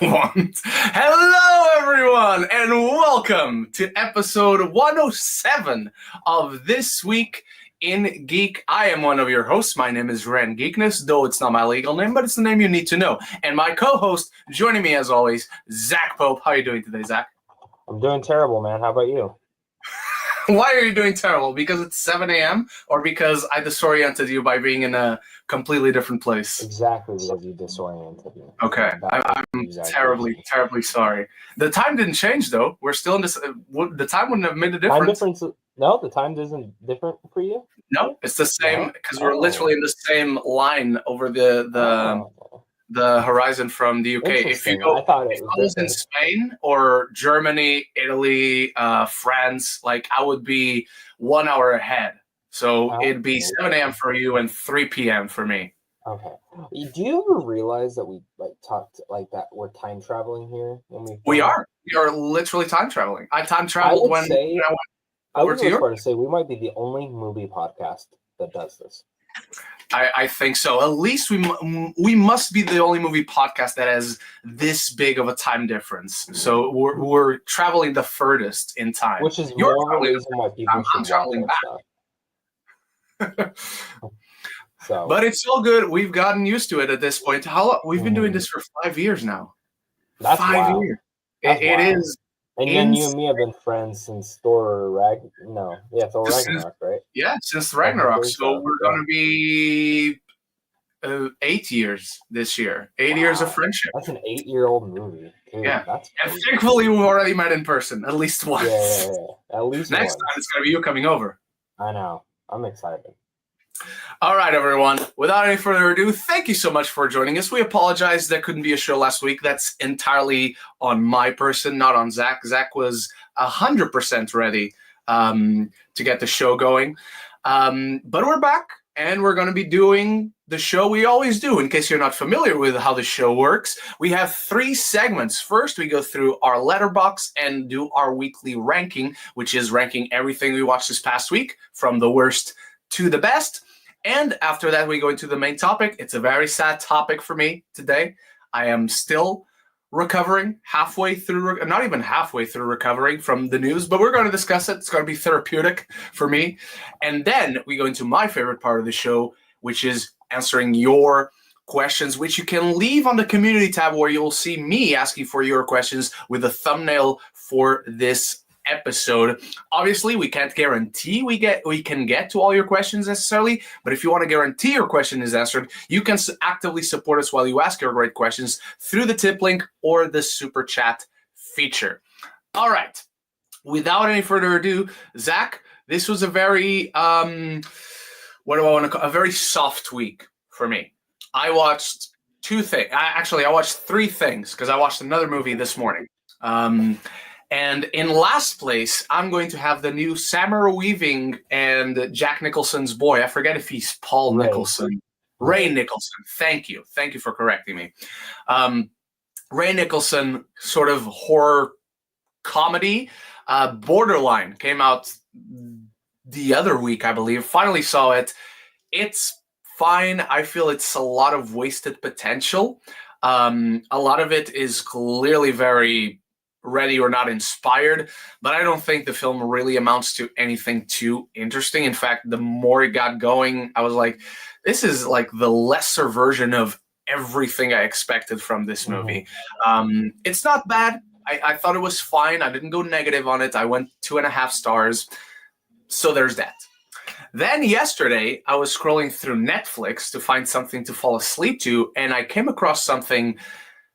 Want. Hello, everyone, and welcome to episode 107 of This Week in Geek. I am one of your hosts. My name is Ren Geekness, though it's not my legal name, but it's the name you need to know. And my co-host, joining me as always, Zach Pope. How are you doing today, Zach? I'm doing terrible, man. How about you? Why are you doing terrible? Because it's 7 a.m. or because I disoriented you by being in a completely different place? Exactly because you disoriented me. Okay, I'm terribly sorry. The time didn't change, though. We're still in this. The time wouldn't have made a difference. No, the time isn't different for you? No, it's the same because we're literally in the same line over the horizon from the UK. If you go, if I was in Spain or Germany, Italy, France, like I would be 1 hour ahead. So it'd be 7 a.m. for you and 3 p.m. for me. Okay. Do you ever realize that we talked like that? We're time traveling here when we are literally time traveling. I time traveled when I would to say we might be the only movie podcast that does this. I think so. At least we must be the only movie podcast that has this big of a time difference. So we're traveling the furthest in time. Which is more of a reason why people should traveling back. So. But it's all good. We've gotten used to it at this point. We've been doing this for 5 years now. That's 5 years. It is. And then you and me have been friends since Thor Ragnarok, right? Yeah, since Ragnarok. So we're going to be 8 years this year. 8 years of friendship. That's an 8-year-old movie. Dude, yeah. And thankfully, we've already met in person at least once. Yeah. At least next time, it's going to be you coming over. I know. I'm excited. All right, everyone. Without any further ado, thank you so much for joining us. We apologize there couldn't be a show last week. That's entirely on my person, not on Zach. Zach was 100% ready to get the show going. But we're back, and we're going to be doing the show we always do. In case you're not familiar with how the show works, we have 3 segments. First, we go through our Letterboxd and do our weekly ranking, which is ranking everything we watched this past week from the worst to the best. And after that, we go into the main topic. It's a very sad topic for me today. I am still recovering not even halfway through recovering from the news, but we're going to discuss it. It's going to be therapeutic for me. And then we go into my favorite part of the show, which is answering your questions, which you can leave on the community tab where you'll see me asking for your questions with a thumbnail for this episode. Obviously, we can't guarantee we can get to all your questions necessarily, but if you want to guarantee your question is answered, you can actively support us while you ask your great questions through the tip link or the SuperChat feature. All right. Without any further ado, Zach, this was a very a very soft week for me. I watched 2 things. I watched 3 things because I watched another movie this morning. And in last place, I'm going to have the new Samara Weaving and Jack Nicholson's boy. I forget if he's Paul Nicholson. Ray Nicholson. Thank you. Thank you for correcting me. Ray Nicholson, sort of horror comedy. Borderline came out the other week, I believe. Finally saw it. It's fine. I feel it's a lot of wasted potential. A lot of it is clearly very ready or not inspired, but I don't think the film really amounts to anything too interesting. In fact, the more it got going, I was like, this is like the lesser version of everything I expected from this movie. It's not bad. I thought it was fine. I didn't go negative on it. I went 2.5 stars. So there's that. Then yesterday, I was scrolling through Netflix to find something to fall asleep to, and I came across something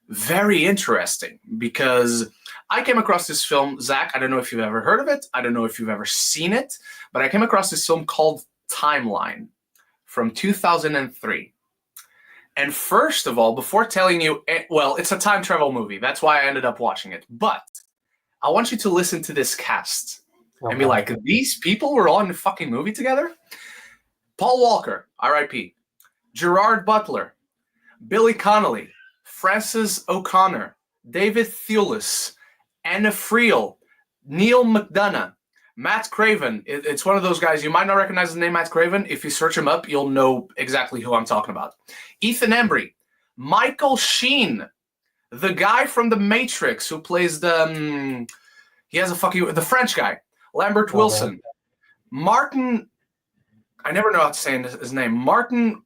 very interesting because I came across this film, Zach. I don't know if you've ever heard of it. I don't know if you've ever seen it, but I came across this film called Timeline from 2003. And first of all, before telling you, well, it's a time travel movie. That's why I ended up watching it. But I want you to listen to this cast and be like, these people were all in the fucking movie together? Paul Walker, R.I.P. Gerard Butler, Billy Connolly, Frances O'Connor, David Thewlis, Anna Friel, Neil McDonough, Matt Craven. It's one of those guys, you might not recognize the name Matt Craven. If you search him up, you'll know exactly who I'm talking about. Ethan Embry, Michael Sheen, The guy from The Matrix who plays the the French guy, Lambert Wilson. Martin, I never know how to say his name. Martin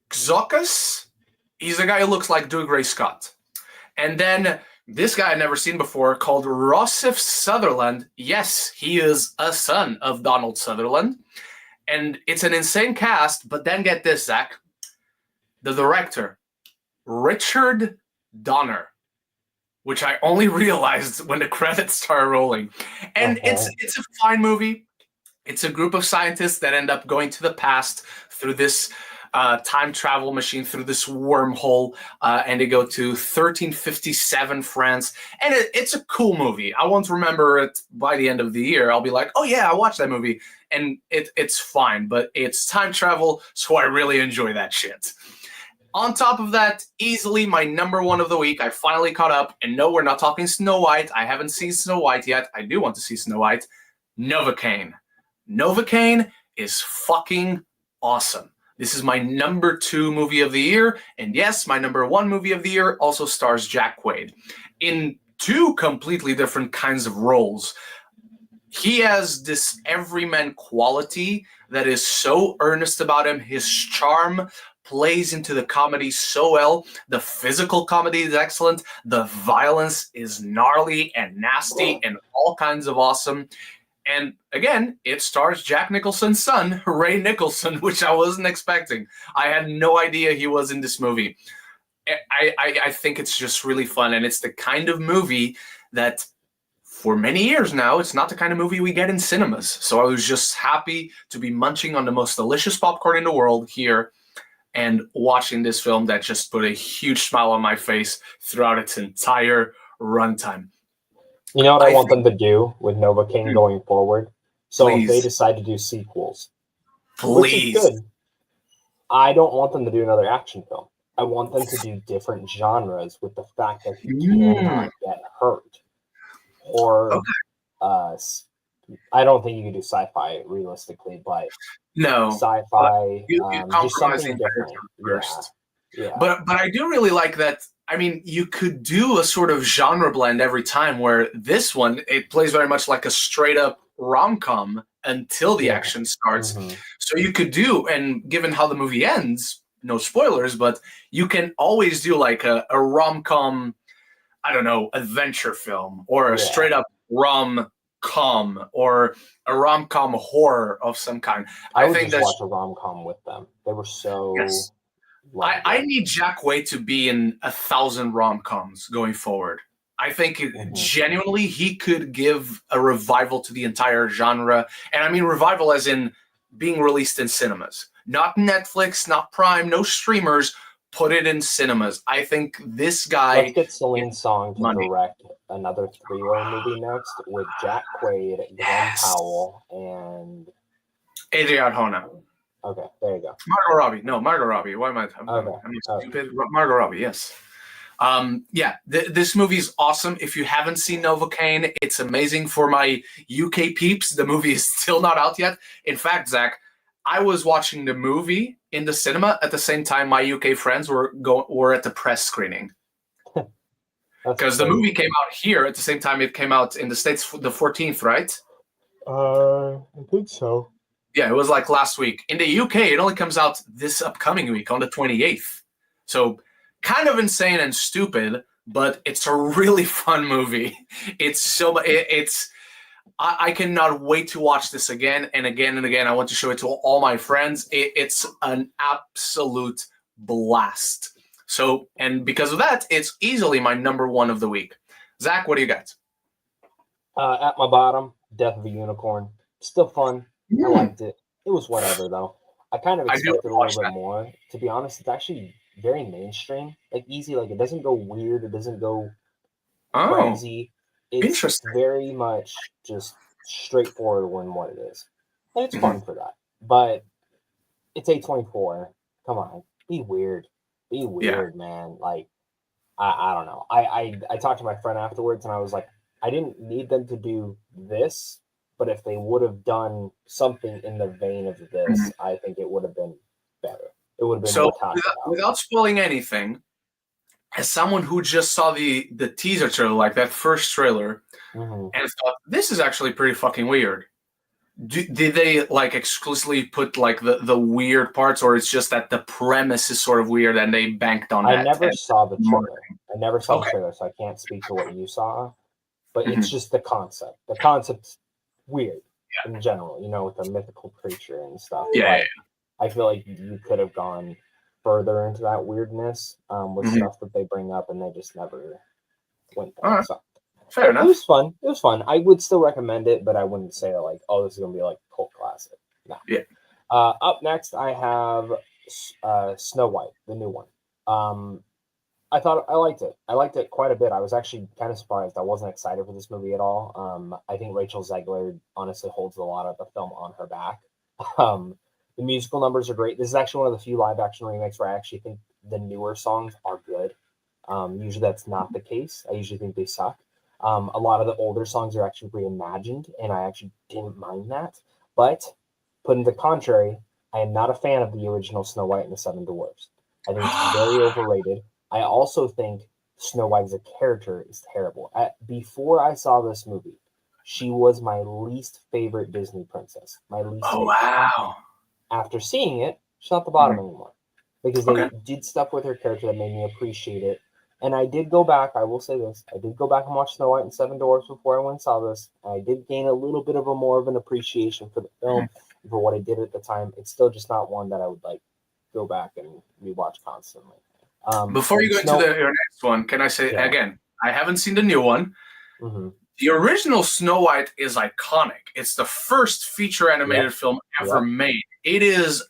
Xokas. He's the guy who looks like Doug Ray Scott. And then this guy I'd never seen before called Rossif Sutherland. Yes, he is a son of Donald Sutherland. And it's an insane cast, but then get this, Zach. The director, Richard Donner, which I only realized when the credits started rolling. And it's a fine movie. It's a group of scientists that end up going to the past through this time travel machine, through this wormhole, and they go to 1357 France. And it's a cool movie. I won't remember it by the end of the year. I'll be like, oh yeah, I watched that movie. And it's fine, but it's time travel, so I really enjoy that shit. On top of that, easily my number one of the week. I finally caught up. And no, we're not talking Snow White. I haven't seen Snow White yet. I do want to see Snow White. Novocaine. Novocaine is fucking awesome. This is my number 2 movie of the year. And yes, my number 1 movie of the year also stars Jack Quaid in 2 completely different kinds of roles. He has this everyman quality that is so earnest about him. His charm plays into the comedy so well. The physical comedy is excellent. The violence is gnarly and nasty and all kinds of awesome. And again, it stars Jack Nicholson's son, Ray Nicholson, which I wasn't expecting. I had no idea he was in this movie. I think it's just really fun. And it's the kind of movie that for many years now, it's not the kind of movie we get in cinemas. So I was just happy to be munching on the most delicious popcorn in the world here and watching this film that just put a huge smile on my face throughout its entire runtime. You know what I want them to do with Novocaine going forward? So Please. If they decide to do sequels, Please. which is good, I don't want them to do another action film. I want them to do different genres with the fact that you cannot get hurt. Or, I don't think you can do sci-fi realistically, but no sci-fi, you just something different. First. Yeah. But I do really like that. I mean, you could do a sort of genre blend every time where this one, it plays very much like a straight up rom-com until the action starts. Mm-hmm. So you could do, and given how the movie ends, no spoilers, but you can always do like a rom-com, I don't know, adventure film or a straight up rom-com or a rom-com horror of some kind. I would think just watch a rom-com with them. They were so... Yes. I need Jack Quaid to be in 1,000 rom-coms going forward. I think genuinely he could give a revival to the entire genre. And I mean revival as in being released in cinemas. Not Netflix, not Prime, no streamers. Put it in cinemas. I think this guy... Let's get Celine Song to direct another 3-way movie next with Jack Quaid, Glenn Powell, and... Adrian Arjona. Okay, there you go. Margot Robbie. No, Margot Robbie. Why am I? I'm stupid. Margot Robbie. Yes. This movie is awesome. If you haven't seen Novocaine, it's amazing. For my UK peeps, the movie is still not out yet. In fact, Zach, I was watching the movie in the cinema at the same time my UK friends were at the press screening. Because the movie came out here at the same time it came out in the States the 14th, right? I think so. Yeah, it was like last week. In the UK, it only comes out this upcoming week on the 28th. So kind of insane and stupid, but it's a really fun movie. I cannot wait to watch this again and again and again. I want to show it to all my friends. It's an absolute blast. So, and because of that, it's easily my number 1 of the week. Zach, what do you got? At my bottom, Death of a Unicorn. Still fun. I liked it. It was whatever, though. I kind of expected a little bit more. To be honest, it's actually very mainstream. Like, easy. Like, it doesn't go weird. It doesn't go crazy. It's very much just straightforward in what it is. And it's fun for that. But it's A24. Come on. Be weird. Be weird, man. Like, I don't know. I talked to my friend afterwards, and I was like, I didn't need them to do this. But if they would have done something in the vein of this, I think it would have been better. It would have been more without spoiling anything, as someone who just saw the teaser trailer, like that first trailer, Mm-hmm. and thought this is actually pretty fucking weird. Did they like exclusively put like the weird parts, or it's just that the premise is sort of weird and they banked on that? I never saw the trailer. I never saw Okay. the trailer, so I can't speak to what you saw. But Mhm. it's just the concept. The concept's weird in general, with the mythical creature and stuff. Yeah. I feel like you could have gone further into that weirdness with Mhm. stuff that they bring up, and they just never went there. All right. So Fair it enough. was fun. It was fun. I would still recommend it, but I wouldn't say like, oh, this is gonna be like a cult classic. No. Yeah. Up next, I have Snow White, the new one. I thought I liked it. I liked it quite a bit. I was actually kind of surprised. I wasn't excited for this movie at all. I think Rachel Zegler honestly holds a lot of the film on her back. The musical numbers are great. This is actually one of the few live action remakes where I actually think the newer songs are good. Usually that's not the case. I usually think they suck. A lot of the older songs are actually reimagined, and I actually didn't mind that. But put in the contrary, I am not a fan of the original Snow White and the Seven Dwarfs. I think it's very overrated. I also think Snow White as a character is terrible. Before I saw this movie, she was my least favorite Disney princess. My least Oh favorite. wow. After seeing it, she's not the bottom anymore. Because they did stuff with her character that made me appreciate it. And I did go back, I will say this, I did go back and watch Snow White and Seven Dwarfs before I went and saw this. I did gain a little bit of a more of an appreciation for the film and for what I did at the time. It's still just not one that I would like go back and rewatch constantly. Before you go into your next one, can I say again? I haven't seen the new one. Mm-hmm. The original Snow White is iconic. It's the first feature animated film ever made. It is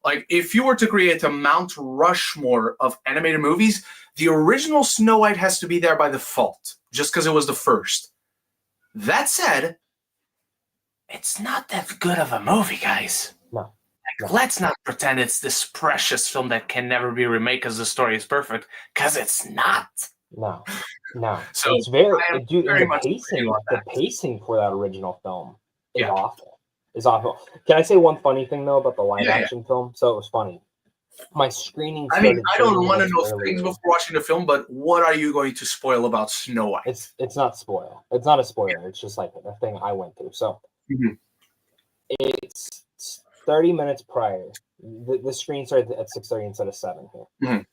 like if you were to create a Mount Rushmore of animated movies, the original Snow White has to be there by default, just because it was the first. That said, it's not that good of a movie, guys. No. Let's not pretend it's this precious film that can never be remade because the story is perfect, because it's not. No. So it's very dude. Very The pacing for that original film is awful. Is awful. Can I say one funny thing though about the live action film? So it was funny. My screening. I mean, I don't want to know things before watching the film, but what are you going to spoil about Snow White? It's not spoil. It's not a spoiler. It's just like a thing I went through. So it's 30 minutes prior. The screen started at 6:30 instead of 7 here.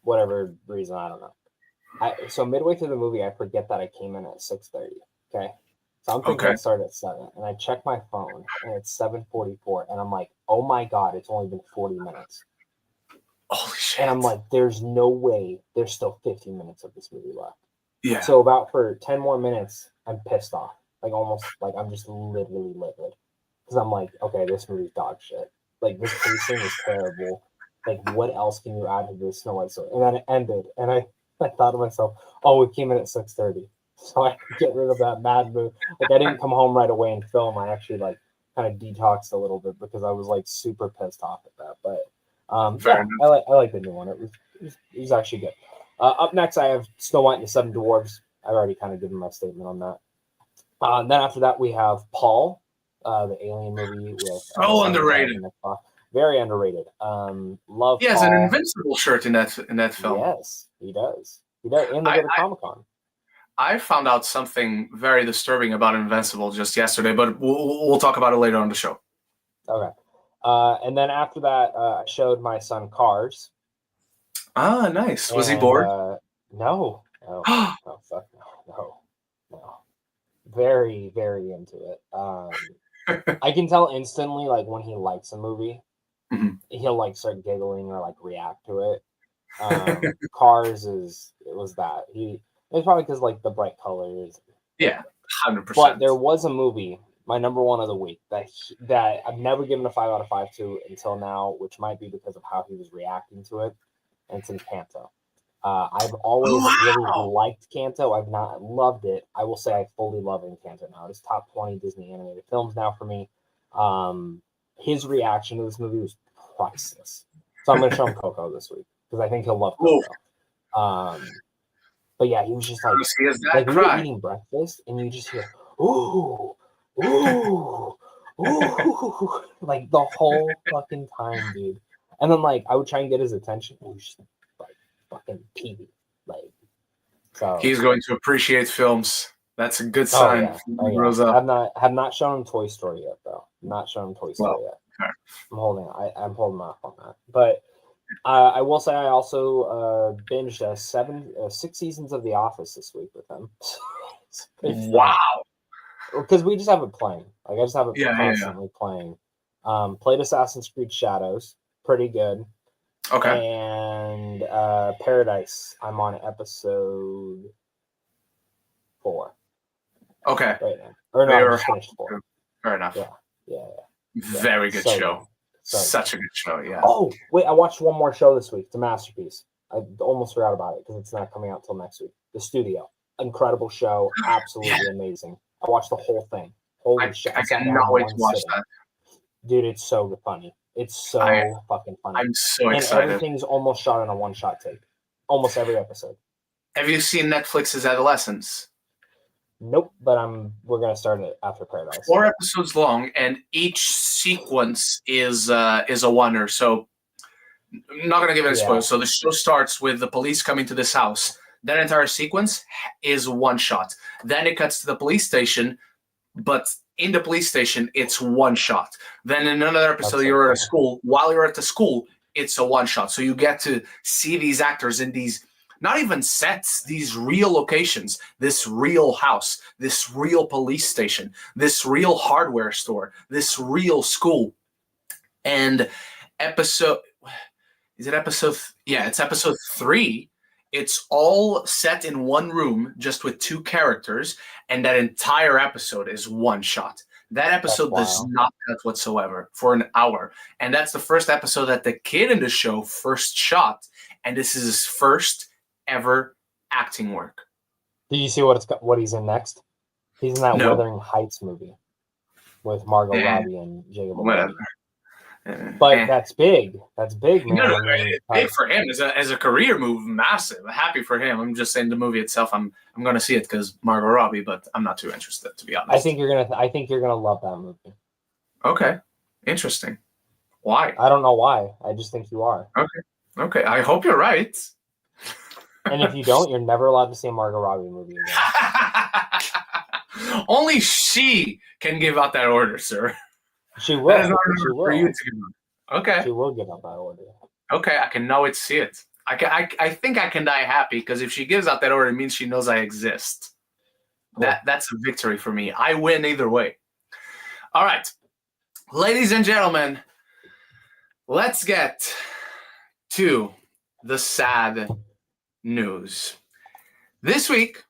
Whatever reason, I don't know. So midway through the movie, I forget that I came in at 6:30. Okay, so I'm thinking it started at 7, and I check my phone, and it's 7:44, and I'm like, oh my god, it's only been 40 minutes. Holy shit! And I'm like, there's no way there's still 15 minutes of this movie left. Yeah. So about for 10 more minutes, I'm pissed off, like almost like I'm just literally livid because I'm like, okay, this movie's dog shit. Like this pacing is terrible. Like what else can you add to this Snow White story? And then it ended, and I thought to myself, oh, it came in at 6:30. So I could get rid of that bad mood. Like I didn't come home right away and film. I actually like kind of detoxed a little bit because I was like super pissed off at that. But I like the new one. It was actually good. Up next, I have Snow White and the Seven Dwarfs. I've already kind of given my statement on that. And then after that, we have Paul, the Alien movie with so underrated. Very underrated. Love. He has an Invincible shirt in that film. Yes, he does. And they go to Comic-Con. I found out something very disturbing about Invincible just yesterday, but we'll talk about it later on the show. Okay. And then after that, I showed my son Cars. Ah, nice. Was he bored? No. No. Very, very into it. I can tell instantly, like when he likes a movie, he'll like start giggling or like react to it. Cars was that it's probably because like the bright colors. Yeah, 100%. But there was a movie, my number one of the week that I've never given a 5 out of 5 to until now, which might be because of how he was reacting to it. And it's Encanto. I've always really liked Canto. I've not loved it. I will say I fully love Encanto now. It's top 20 Disney animated films now for me. His reaction to this movie was priceless. So I'm going to show him Coco this week because I think he'll love Coco. But yeah, he was just like we were eating breakfast and you just hear, ooh, ooh, ooh, like the whole fucking time, dude. And then like I would try and get his attention. And he was just like fucking TV. Like, so he's going to appreciate films. That's a good sign. Oh, yeah. Grows up. Have not shown him Toy Story yet, though. Not shown him Toy Story yet. Fair. I'm holding off on that. But I will say I also binged 6 seasons of The Office this week with him. Wow. Because we just have it playing. Like, I just have it constantly playing. Played Assassin's Creed Shadows. Pretty good. Okay. And Paradise. I'm on episode 4. Okay. Right now. Or no, I just finished 4. Fair enough. Yeah. Very good show. So Such a good show, yeah. Oh, wait, I watched one more show this week. It's a masterpiece. I almost forgot about it because it's not coming out till next week. The Studio. Incredible show. Absolutely amazing. I watched the whole thing. Holy shit. I cannot wait to watch that. Dude, it's so funny. It's so fucking funny. I'm so excited. And everything's almost shot in a one-shot take. Almost every episode. Have you seen Netflix's Adolescence? Nope, but we're gonna start it after Paradise. 4 episodes long, and each sequence is a wonder. So, I'm not gonna give any spoilers. So the show starts with the police coming to this house. That entire sequence is one shot. Then it cuts to the police station, but in the police station, it's one shot. Then in another episode, you're at a school. While you're at the school, it's a one shot. So you get to see these actors in these, not even sets, these real locations, this real house, this real police station, this real hardware store, this real school. And it's episode 3. It's all set in one room, just with 2 characters, and that entire episode is one shot. That episode does not cut whatsoever for an hour. And that's the first episode that the kid in the show first shot, and this is his first ever acting work. Did you see what he's in next? He's in that Wuthering Heights movie with Margot Robbie and Jacob. Whatever. But that's big. That's big, man. No, it's big for him as a career move. Massive. Happy for him. I'm just saying the movie itself. I'm going to see it because Margot Robbie, but I'm not too interested, to be honest. I think you're gonna love that movie. Okay, interesting. Why? I don't know why. I just think you are. Okay. I hope you're right. And if you don't, you're never allowed to see a Margot Robbie movie again. Only she can give out that order, sir. She will. That is for you to give out. Okay. She will give out that order. Okay, I cannot wait to see it. I think I can die happy because if she gives out that order, it means she knows I exist. Cool. That's a victory for me. I win either way. All right, ladies and gentlemen, let's get to the sad news. This week,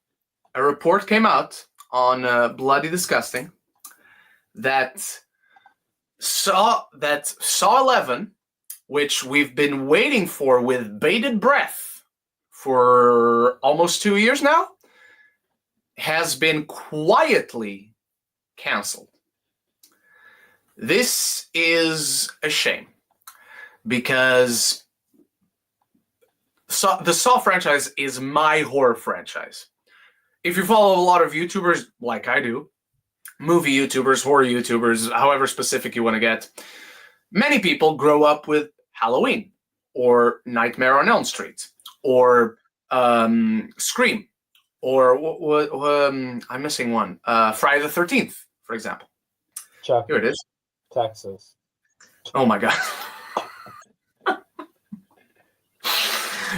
a report came out on Bloody Disgusting that Saw 11, which we've been waiting for with bated breath for almost 2 years now, has been quietly canceled. This is a shame because the Saw franchise is my horror franchise. If you follow a lot of YouTubers like I do, movie YouTubers, horror YouTubers, however specific you want to get, many people grow up with Halloween or Nightmare on Elm Street or Scream or I'm missing one. Friday the 13th, for example. Chuck. Here it is. Texas. Oh my God.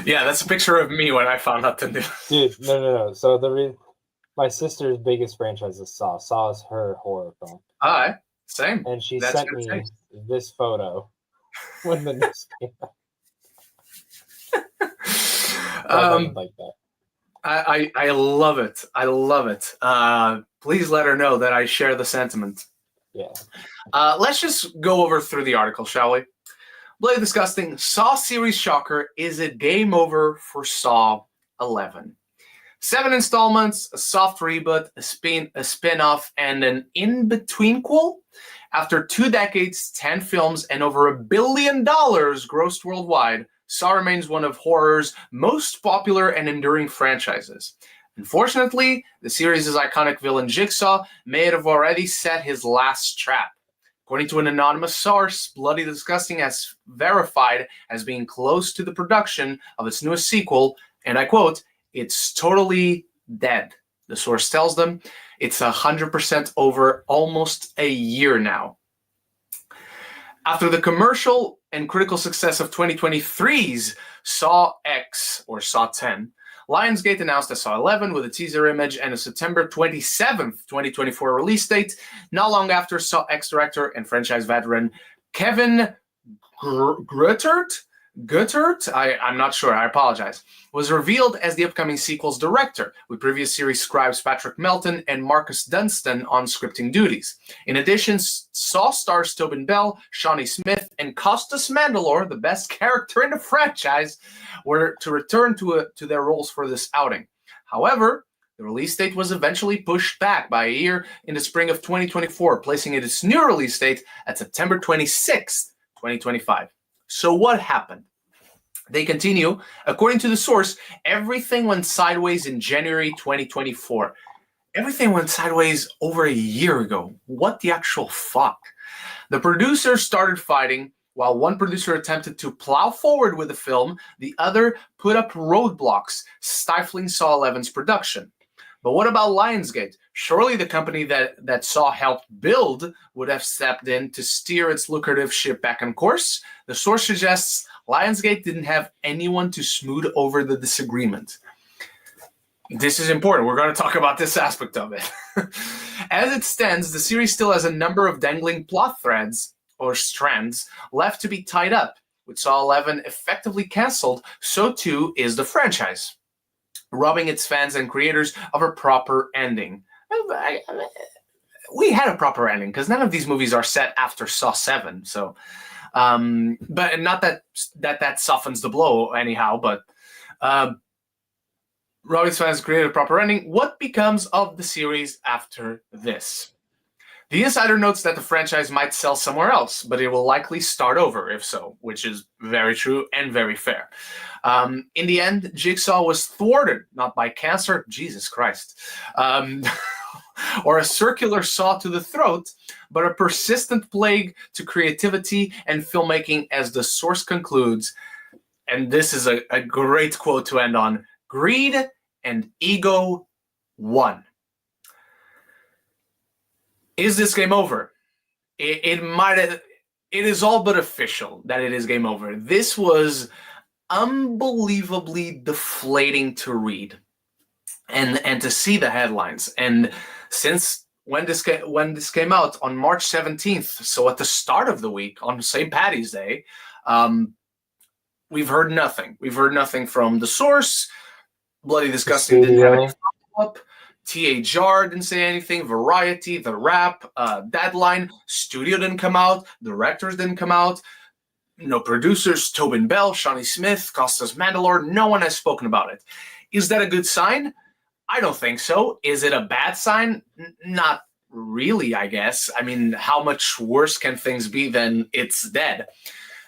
Yeah, that's a picture of me when I found out the news. Dude, no. So my sister's biggest franchise is Saw. Saw is her horror film. All right, same. And she sent me this photo when the news came out. Like that. I love it. I love it. Please let her know that I share the sentiment. Yeah. Let's just go over through the article, shall we? Bloody Disgusting. Saw series shocker. Is it game over for Saw 11? 7 installments, a soft reboot, a spin-off, and an in-betweenquel. After 2 decades, 10 films, and over $1 billion grossed worldwide, Saw remains one of horror's most popular and enduring franchises. Unfortunately, the series' iconic villain Jigsaw may have already set his last trap. According to an anonymous source, Bloody Disgusting has verified as being close to the production of its newest sequel, And I quote, "It's totally dead." The source tells them it's 100% over almost a year now. After the commercial and critical success of 2023's Saw X, or Saw 10, Lionsgate announced a Saw 11 with a teaser image and a September 27th, 2024 release date. Not long after, Saw X director and franchise veteran Kevin Guttert, I'm not sure, I apologize, was revealed as the upcoming sequel's director, with previous series scribes Patrick Melton and Marcus Dunstan on scripting duties. In addition, Saw stars Tobin Bell, Shawnee Smith, and Costas Mandylor, the best character in the franchise, were to return to their roles for this outing. However, the release date was eventually pushed back by a year in the spring of 2024, placing it its new release date at September 26th, 2025. So what happened? They continue, according to the source, everything went sideways in January 2024. Everything went sideways over a year ago. What the actual fuck? The producers started fighting. While one producer attempted to plow forward with the film, the other put up roadblocks, stifling Saw 11's production. But what about Lionsgate? Surely the company that Saw helped build would have stepped in to steer its lucrative ship back on course. The source suggests Lionsgate didn't have anyone to smooth over the disagreement. This is important. We're going to talk about this aspect of it. As it stands, the series still has a number of dangling plot threads or strands left to be tied up. With Saw 11 effectively canceled, so too is the franchise, robbing its fans and creators of a proper ending. We had a proper ending because none of these movies are set after Saw 7. So, but not that softens the blow anyhow. But robbing its fans created a proper ending. What becomes of the series after this? The insider notes that the franchise might sell somewhere else, but it will likely start over if so, which is very true and very fair. In the end, Jigsaw was thwarted, not by cancer, Jesus Christ, or a circular saw to the throat, but a persistent plague to creativity and filmmaking, as the source concludes. And this is a great quote to end on. Greed and ego won. Is this game over? It is all but official that it is game over. This was unbelievably deflating to read and to see the headlines. And since when this came out on March 17th, so at the start of the week on St. Paddy's Day, we've heard nothing. We've heard nothing from the source. Bloody Disgusting didn't have any follow-up. T.A. Jar didn't say anything. Variety, The Wrap, Deadline, studio didn't come out. Directors didn't come out. No producers, Tobin Bell, Shawnee Smith, Costas Mandylor. No one has spoken about it. Is that a good sign? I don't think so. Is it a bad sign? Not really, I guess. I mean, how much worse can things be than it's dead?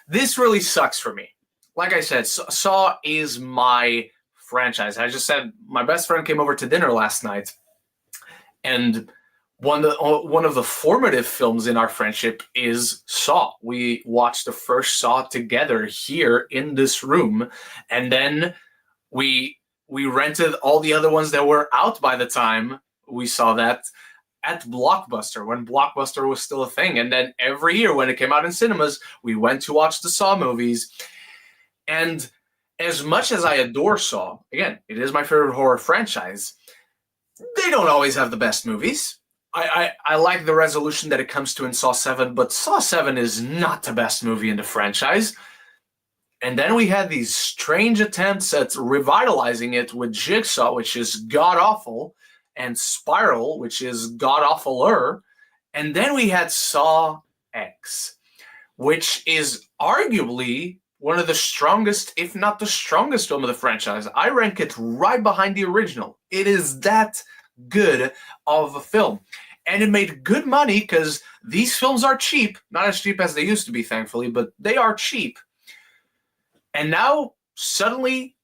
This really sucks for me. Like I said, Saw is my franchise. I just said my best friend came over to dinner last night, and one of the formative films in our friendship is Saw. We watched the first Saw together here in this room, and then we rented all the other ones that were out by the time we saw that at Blockbuster, when Blockbuster was still a thing. And then every year when it came out in cinemas, we went to watch the Saw movies. And as much as I adore Saw, again, it is my favorite horror franchise, they don't always have the best movies. I like the resolution that it comes to in Saw 7, but Saw 7 is not the best movie in the franchise. And then we had these strange attempts at revitalizing it with Jigsaw, which is god-awful, and Spiral, which is god-awfuler. And then we had Saw X, which is arguably one of the strongest, if not the strongest film of the franchise. I rank it right behind the original. It is that good of a film. And it made good money because these films are cheap. Not as cheap as they used to be, thankfully, but they are cheap. And now, suddenly,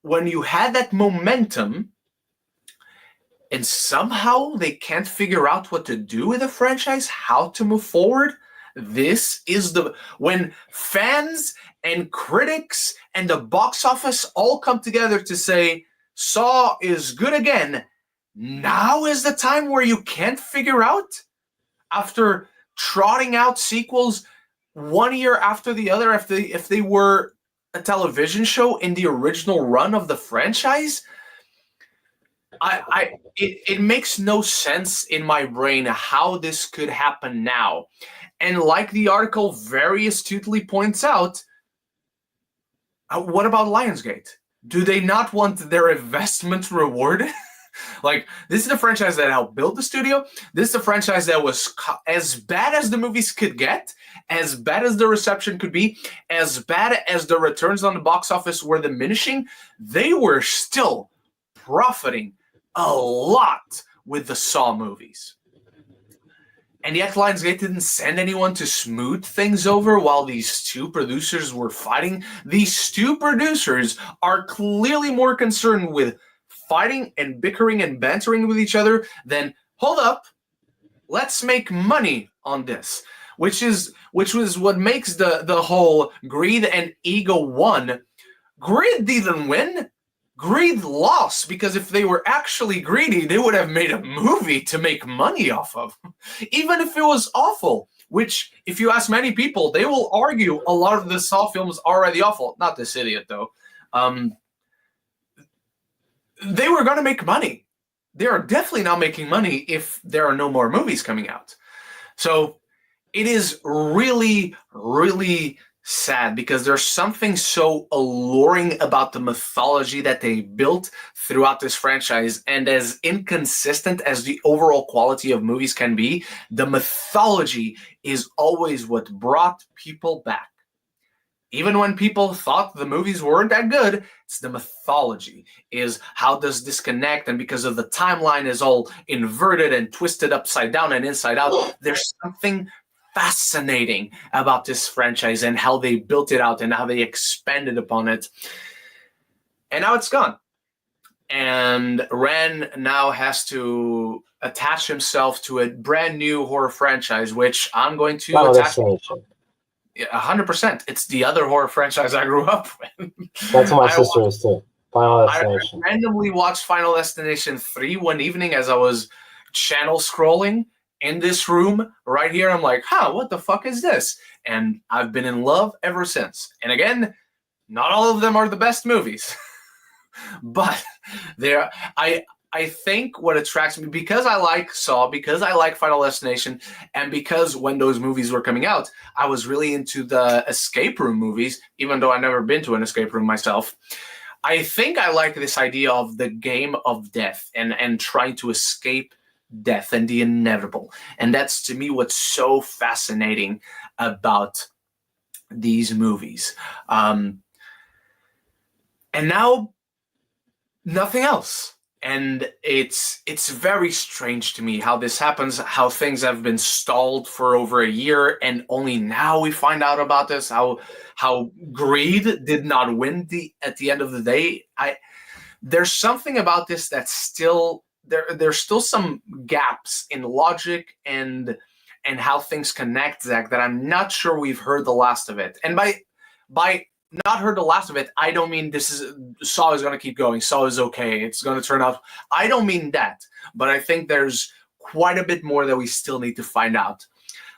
when you had that momentum, and somehow they can't figure out what to do with the franchise, how to move forward, this is when fans And critics and the box office all come together to say, Saw is good again. Now is the time where you can't figure out? After trotting out sequels one year after the other, if they were a television show in the original run of the franchise, it makes no sense in my brain how this could happen now. And like the article very astutely points out, what about Lionsgate? Do they not want their investment rewarded? Like, this is the franchise that helped build the studio. This is the franchise that was as bad as the movies could get, as bad as the reception could be, as bad as the returns on the box office were diminishing. They were still profiting a lot with the Saw movies. And yet Lionsgate didn't send anyone to smooth things over while these two producers were fighting. These two producers are clearly more concerned with fighting and bickering and bantering with each other than, hold up, let's make money on this. Which was what makes the whole greed and ego won. Greed didn't win. Greed lost, because if they were actually greedy, they would have made a movie to make money off of. Even if it was awful, which, if you ask many people, they will argue a lot of the Saw films are already awful. Not this idiot, though. They were going to make money. They are definitely not making money if there are no more movies coming out. So it is really, really sad, because there's something so alluring about the mythology that they built throughout this franchise. And as inconsistent as the overall quality of movies can be, the mythology is always what brought people back. Even when people thought the movies weren't that good, it's the mythology. Is how does this connect? And because of the timeline is all inverted and twisted upside down and inside out, there's something fascinating about this franchise and how they built it out and how they expanded upon it. And now it's gone. And Ren now has to attach himself to a brand new horror franchise, which I'm going to attach. 100%. It's the other horror franchise I grew up with. That's what my sister is too. Final Destination. I randomly watched Final Destination 3 one evening as I was channel scrolling in this room right here. I'm like, what the fuck is this? And I've been in love ever since. And again, not all of them are the best movies. But I think what attracts me, because I like Saw, because I like Final Destination, and because when those movies were coming out, I was really into the escape room movies, even though I've never been to an escape room myself. I think I like this idea of the game of death and trying to escape death and the inevitable. And that's, to me, what's so fascinating about these movies. And now, nothing else. And it's very strange to me how this happens, how things have been stalled for over a year, and only now we find out about this, how greed did not win at the end of the day. There's something about this that's still there's still some gaps in logic and how things connect, Zach, that I'm not sure we've heard the last of it. And by not heard the last of it, I don't mean Saw is going to keep going. Saw is okay. It's going to turn out. I don't mean that, but I think there's quite a bit more that we still need to find out.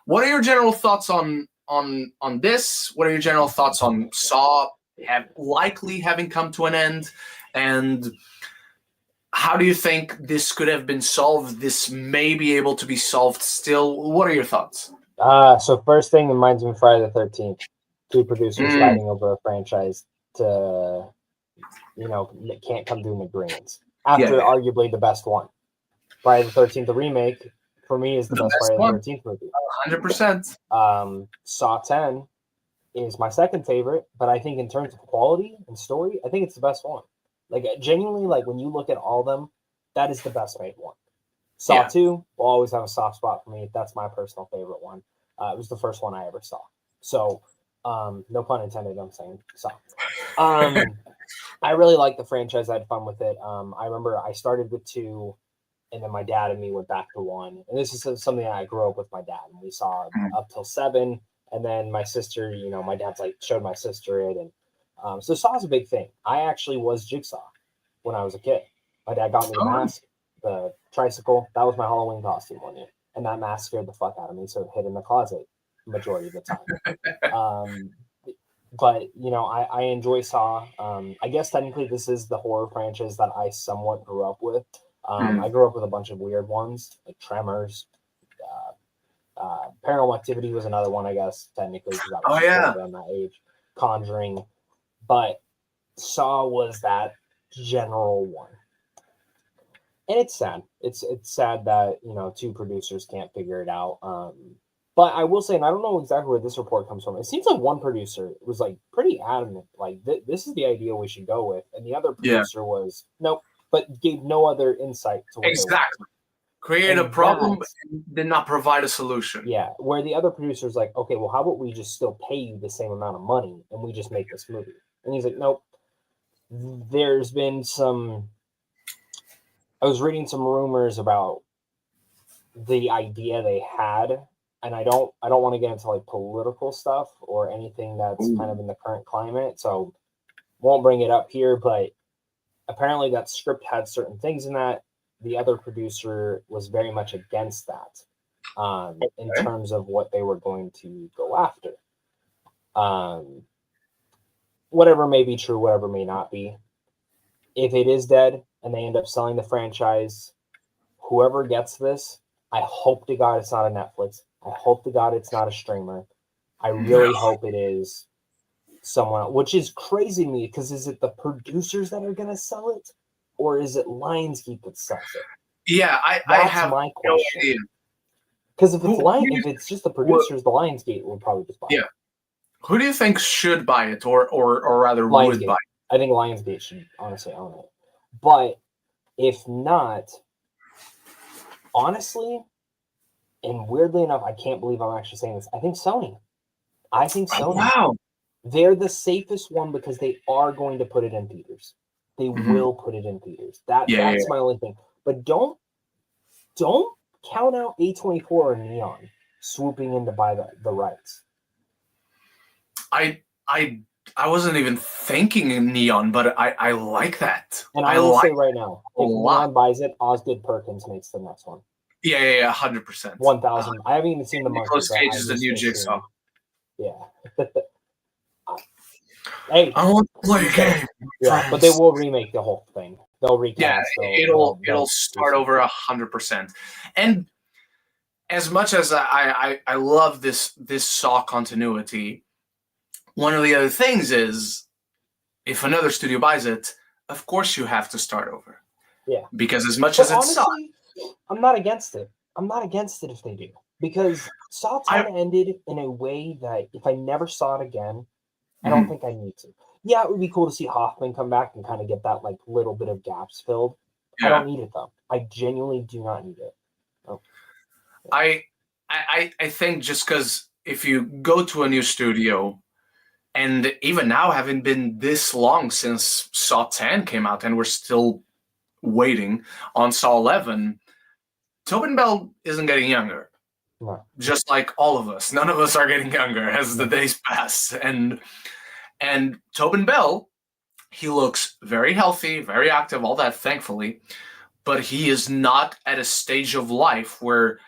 What are your general thoughts on this? What are your general thoughts on Saw likely having come to an end? And how do you think this could have been solved? This may be able to be solved still. What are your thoughts? So first thing reminds me of Friday the 13th. Two producers fighting over a franchise to, can't come to an agreement. After arguably the best one. Friday the 13th, the remake, for me, is the best Friday the 13th movie. 100%. Saw 10 is my second favorite, but I think in terms of quality and story, I think it's the best one. Like, genuinely, like, when you look at all of them, that is the best made one. Saw 2 will always have a soft spot for me. That's my personal favorite one. It was the first one I ever saw. So, no pun intended, I'm saying. So, I really like the franchise. I had fun with it. I remember I started with 2, and then my dad and me went back to 1. And this is something that I grew up with my dad. And we saw up till 7, And then my sister, my dad's like showed my sister it, and so Saw's a big thing. I actually was Jigsaw when I was a kid. My dad got me the mask, the tricycle. That was my Halloween costume one year, and that mask scared the fuck out of me, so it hid in the closet majority of the time. But I enjoy Saw. I guess technically this is the horror franchise that I somewhat grew up with. I grew up with a bunch of weird ones like Tremors. Paranormal Activity was another one, I guess, technically, because I was around that age. Conjuring, but Saw was that general one, and it's sad. It's sad that two producers can't figure it out. But I will say, and I don't know exactly where this report comes from. It seems like one producer was like pretty adamant, like this is the idea we should go with, and the other producer was nope, but gave no other insight to what exactly. Create a problem, but did not provide a solution. Yeah, where the other producer's like, okay, well, how about we just still pay you the same amount of money and we just make this movie? And he's like, nope. There's been I was reading some rumors about the idea they had, and I don't want to get into like political stuff or anything that's kind of in the current climate, so won't bring it up here, but apparently that script had certain things in that. The other producer was very much against that in terms of what they were going to go after. Whatever may be true, whatever may not be. If it is dead and they end up selling the franchise, whoever gets this, I hope to God it's not a Netflix. I hope to God it's not a streamer. I really hope it is someone, which is crazy to me, because is it the producers that are going to sell it? Or is it Lionsgate that sells it? Yeah, I have my question. Because if it's just the producers, the Lionsgate will probably just buy it. Yeah. Who do you think should buy it, or rather Lionsgate. Would buy it? I think Lionsgate should honestly own it. But if not, honestly, and weirdly enough, I can't believe I'm actually saying this, I think Sony. Oh, wow. They're the safest one because they are going to put it in theaters. They will put it in theaters. That's my only thing. But don't count out A24 or Neon swooping in to buy the rights. I wasn't even thinking in Neon, but I like that. And I will say right now, if Neon buys it, Osgood Perkins makes the next one. Yeah, 100%. 1,000. I haven't even seen the monkey. Nicolas Cage is the new Jigsaw. Yeah. Hey, I want to play a game. Yeah, but they will remake the whole thing. They'll recast. Yeah, it'll start over 100%. And as much as I love this Saw continuity, one of the other things is, if another studio buys it, of course you have to start over. Yeah. Because as much as it's Saw, I'm not against it. I'm not against it if they do, because Saw 10 ended in a way that if I never saw it again, I don't think I need to. Yeah, it would be cool to see Hoffman come back and kind of get that like little bit of gaps filled. Yeah. I don't need it though. I genuinely do not need it. Oh. I think just because if you go to a new studio, and even now having been this long since Saw 10 came out, and we're still waiting on Saw 11, Tobin Bell isn't getting younger. No. Just like all of us. None of us are getting younger as the days pass. And Tobin Bell, he looks very healthy, very active, all that, thankfully. But he is not at a stage of life where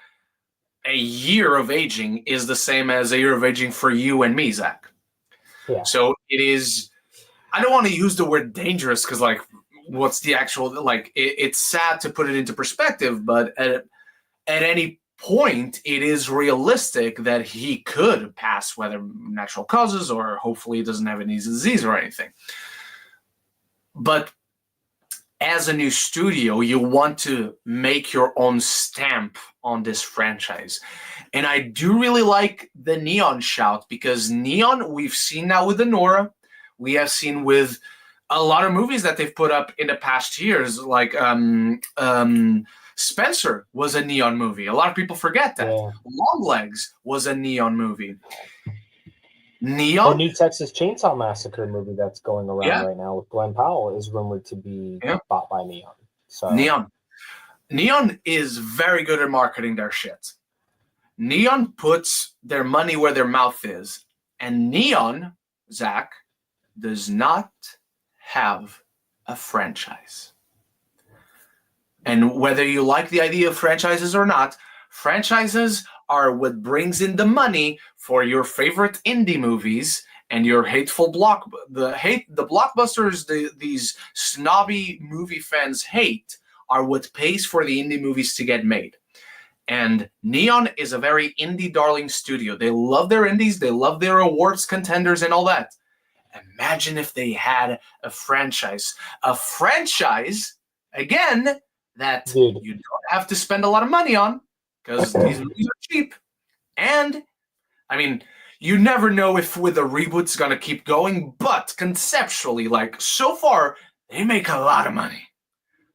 a year of aging is the same as a year of aging for you and me, Zach. Yeah. So it is, I don't want to use the word dangerous because, like, what's the actual, like, it's sad to put it into perspective, but at any point, it is realistic that he could pass, whether natural causes or hopefully he doesn't have any disease or anything. But as a new studio, you want to make your own stamp on this franchise. And I do really like the Neon shout, because Neon, we've seen now with the Nora, we have seen with a lot of movies that they've put up in the past years, like Spencer was a Neon movie. A lot of people forget that. Yeah. Longlegs was a Neon movie. Neon? The new Texas Chainsaw Massacre movie that's going around right now with Glenn Powell is rumored to be bought by Neon. So Neon is very good at marketing their shit. Neon puts their money where their mouth is. And Neon, Zach, does not have a franchise. And whether you like the idea of franchises or not, franchises are what brings in the money for your favorite indie movies and your hateful the blockbusters these snobby movie fans hate are what pays for the indie movies to get made. And Neon is a very indie darling studio. They love their indies, they love their awards contenders and all that. Imagine if they had a franchise. A franchise, again, that Dude. you don't have to spend a lot of money on because these movies are cheap. And, I mean, you never know if with a reboot's going to keep going, but conceptually, like, so far, they make a lot of money.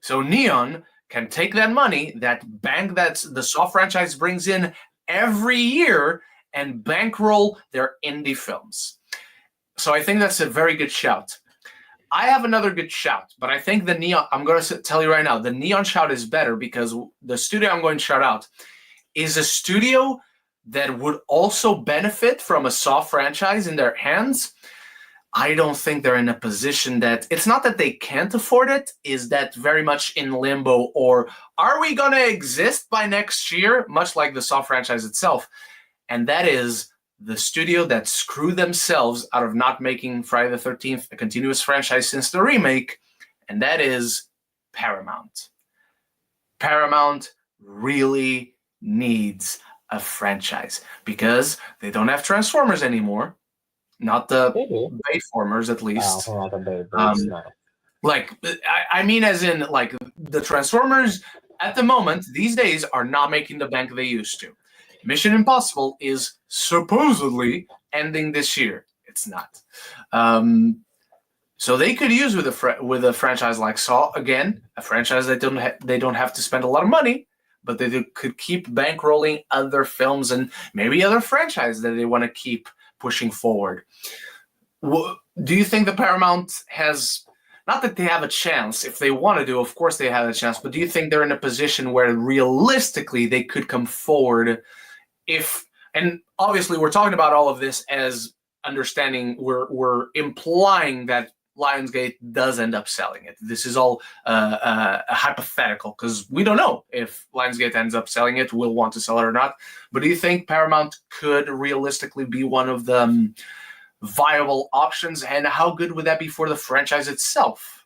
So Neon can take that money, that bank that the Saw franchise brings in every year, and bankroll their indie films. So I think that's a very good shout. I have another good shout, but I think the Neon, I'm going to tell you right now, the Neon shout is better because the studio I'm going to shout out is a studio that would also benefit from a Saw franchise in their hands. I don't think they're in a position that, it's not that they can't afford it, is that very much in limbo, or are we going to exist by next year, much like the Saw franchise itself? And that is the studio that screwed themselves out of not making Friday the 13th a continuous franchise since the remake, and that is Paramount. Paramount really needs a franchise because they don't have Transformers anymore. Not the Bayformers, at least. Oh, not the Bayformers, no. Like, I mean, as in, like, the Transformers at the moment, these days, are not making the bank they used to. Mission Impossible is supposedly ending this year. It's not. So they could use with a franchise like Saw, again, a franchise that they don't have to spend a lot of money, but they could keep bankrolling other films and maybe other franchises that they want to keep pushing forward. Do you think the Paramount has, not that they have a chance, if they want to do, of course they have a chance, but do you think they're in a position where realistically they could come forward if, and obviously we're talking about all of this as understanding, we're implying that Lionsgate does end up selling it. This is all a hypothetical because we don't know if Lionsgate ends up selling it, will want to sell it or not. But do you think Paramount could realistically be one of the viable options, and how good would that be for the franchise itself?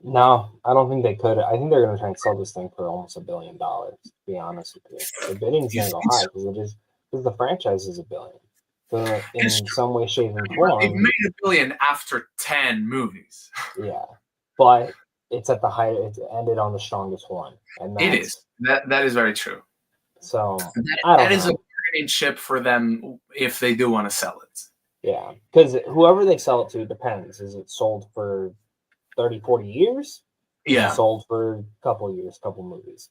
No, I don't think they could. I think they're going to try and sell this thing for almost $1 billion, to be honest with you. The bidding's going to go high because the franchise is $1 billion. So in some way, shape, and form, it made $1 billion after 10 movies. Yeah, but it's at the height. It ended on the strongest one, and it is that is very true. So that is a bargaining chip for them if they do want to sell it. Yeah, because whoever they sell it to depends. Is it sold for 30, 40 years? Yeah. Is it sold for a couple years, couple movies?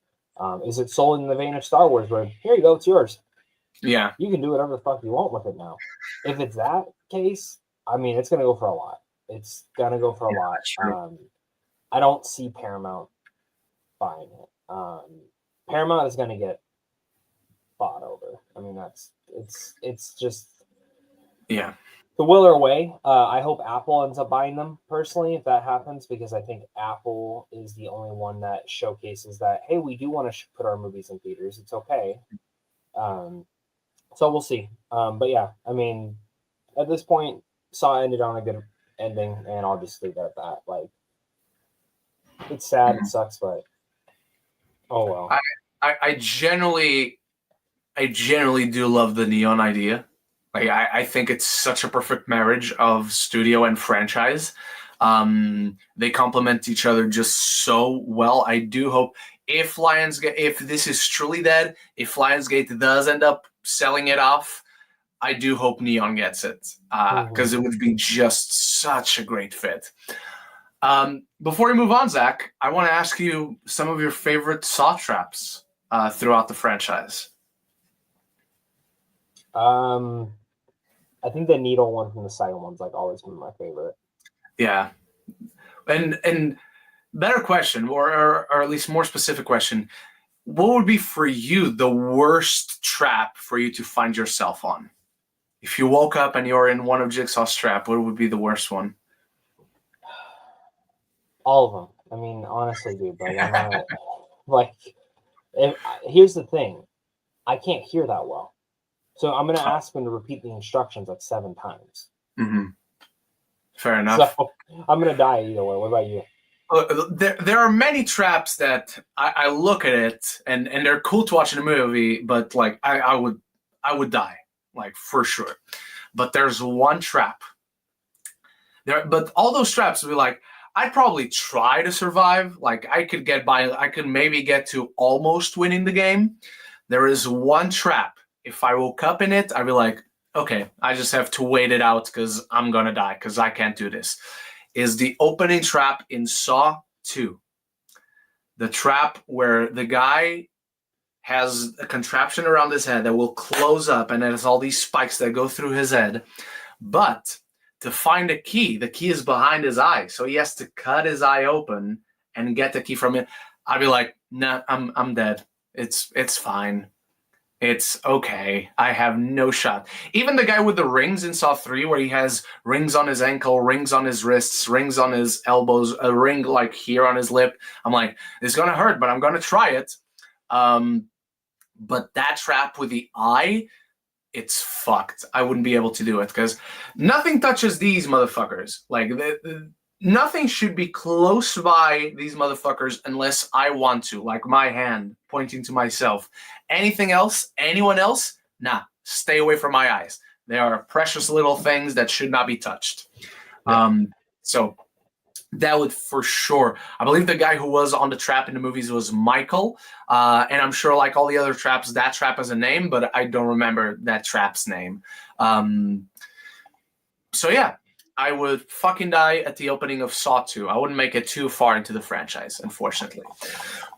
Is it sold in the vein of Star Wars where, here you go, it's yours? Yeah. You can do whatever the fuck you want with it now. If it's that case, I mean, it's going to go for a lot. It's going to go for a lot. I don't see Paramount buying it. Paramount is going to get bought over. I mean, it's just... Yeah. The will or way. I hope Apple ends up buying them personally if that happens, because I think Apple is the only one that showcases that, hey, we do want to put our movies in theaters. It's okay. So we'll see. But yeah, I mean, at this point, Saw ended on a good ending, and I'll just leave it at that. Like, it's sad, it sucks, but oh well. I generally do love the Neon idea. Like, I think it's such a perfect marriage of studio and franchise. They complement each other just so well. I do hope if this is truly dead, if Lionsgate does end up selling it off, I do hope Neon gets it because it would be just such a great fit. Before we move on, Zach, I want to ask you some of your favorite Saw traps throughout the franchise. I think the needle one from the second one's like always been my favorite. Yeah, and better question, or at least more specific question: what would be for you the worst trap for you to find yourself on? If you woke up and you're in one of Jigsaw's trap, what would be the worst one? All of them. I mean, honestly, dude, like I'm not like. Here's the thing, I can't hear that well, so I'm gonna ask him to repeat the instructions like 7 times. Mm-hmm. Fair enough. So I'm gonna die either way. What about you? There are many traps that I look at it and they're cool to watch in a movie, but like I would die, like for sure. But there's one trap there, but all those traps would be like I'd probably try to survive. Like I could get by, I could maybe get to almost winning the game. There is one trap. If I woke up in it, I'd be like, okay, I just have to wait it out because I'm gonna die because I can't do this. Is the opening trap in Saw 2. The trap where the guy has a contraption around his head that will close up and there's all these spikes that go through his head. But to find a key, the key is behind his eye. So he has to cut his eye open and get the key from it. I'd be like, nah, I'm dead. It's fine. It's okay. I have no shot. Even the guy with the rings in Saw 3, where he has rings on his ankle, rings on his wrists, rings on his elbows, a ring like here on his lip. I'm like, it's going to hurt, but I'm going to try it. But that trap with the eye, it's fucked. I wouldn't be able to do it because nothing touches these motherfuckers. Like, nothing should be close by these motherfuckers unless I want to, like my hand pointing to myself. Anything else, anyone else, nah, stay away from my eyes. They are precious little things that should not be touched. Yeah. So that would for sure. I believe the guy who was on the trap in the movies was Michael. And I'm sure like all the other traps, that trap has a name, but I don't remember that trap's name. So yeah. I would fucking die at the opening of Saw 2. I wouldn't make it too far into the franchise, unfortunately.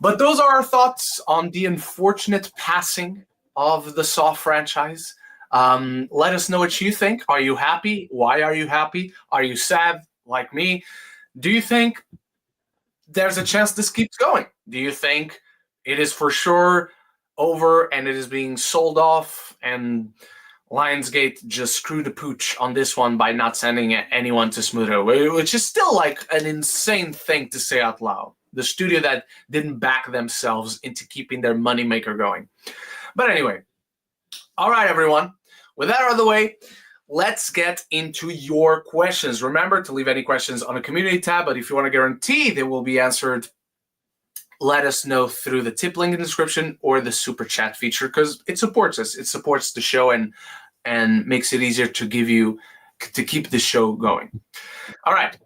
But those are our thoughts on the unfortunate passing of the Saw franchise. Let us know what you think. Are you happy? Why are you happy? Are you sad like me? Do you think there's a chance this keeps going? Do you think it is for sure over and it is being sold off and Lionsgate just screwed the pooch on this one by not sending anyone to Smoother, which is still like an insane thing to say out loud. The studio that didn't back themselves into keeping their moneymaker going. But anyway, all right, everyone. With that out of the way, let's get into your questions. Remember to leave any questions on the community tab, but if you want to guarantee they will be answered, let us know through the tip link in the description or the super chat feature because it supports us. It supports the show and makes it easier to keep the show going. All right.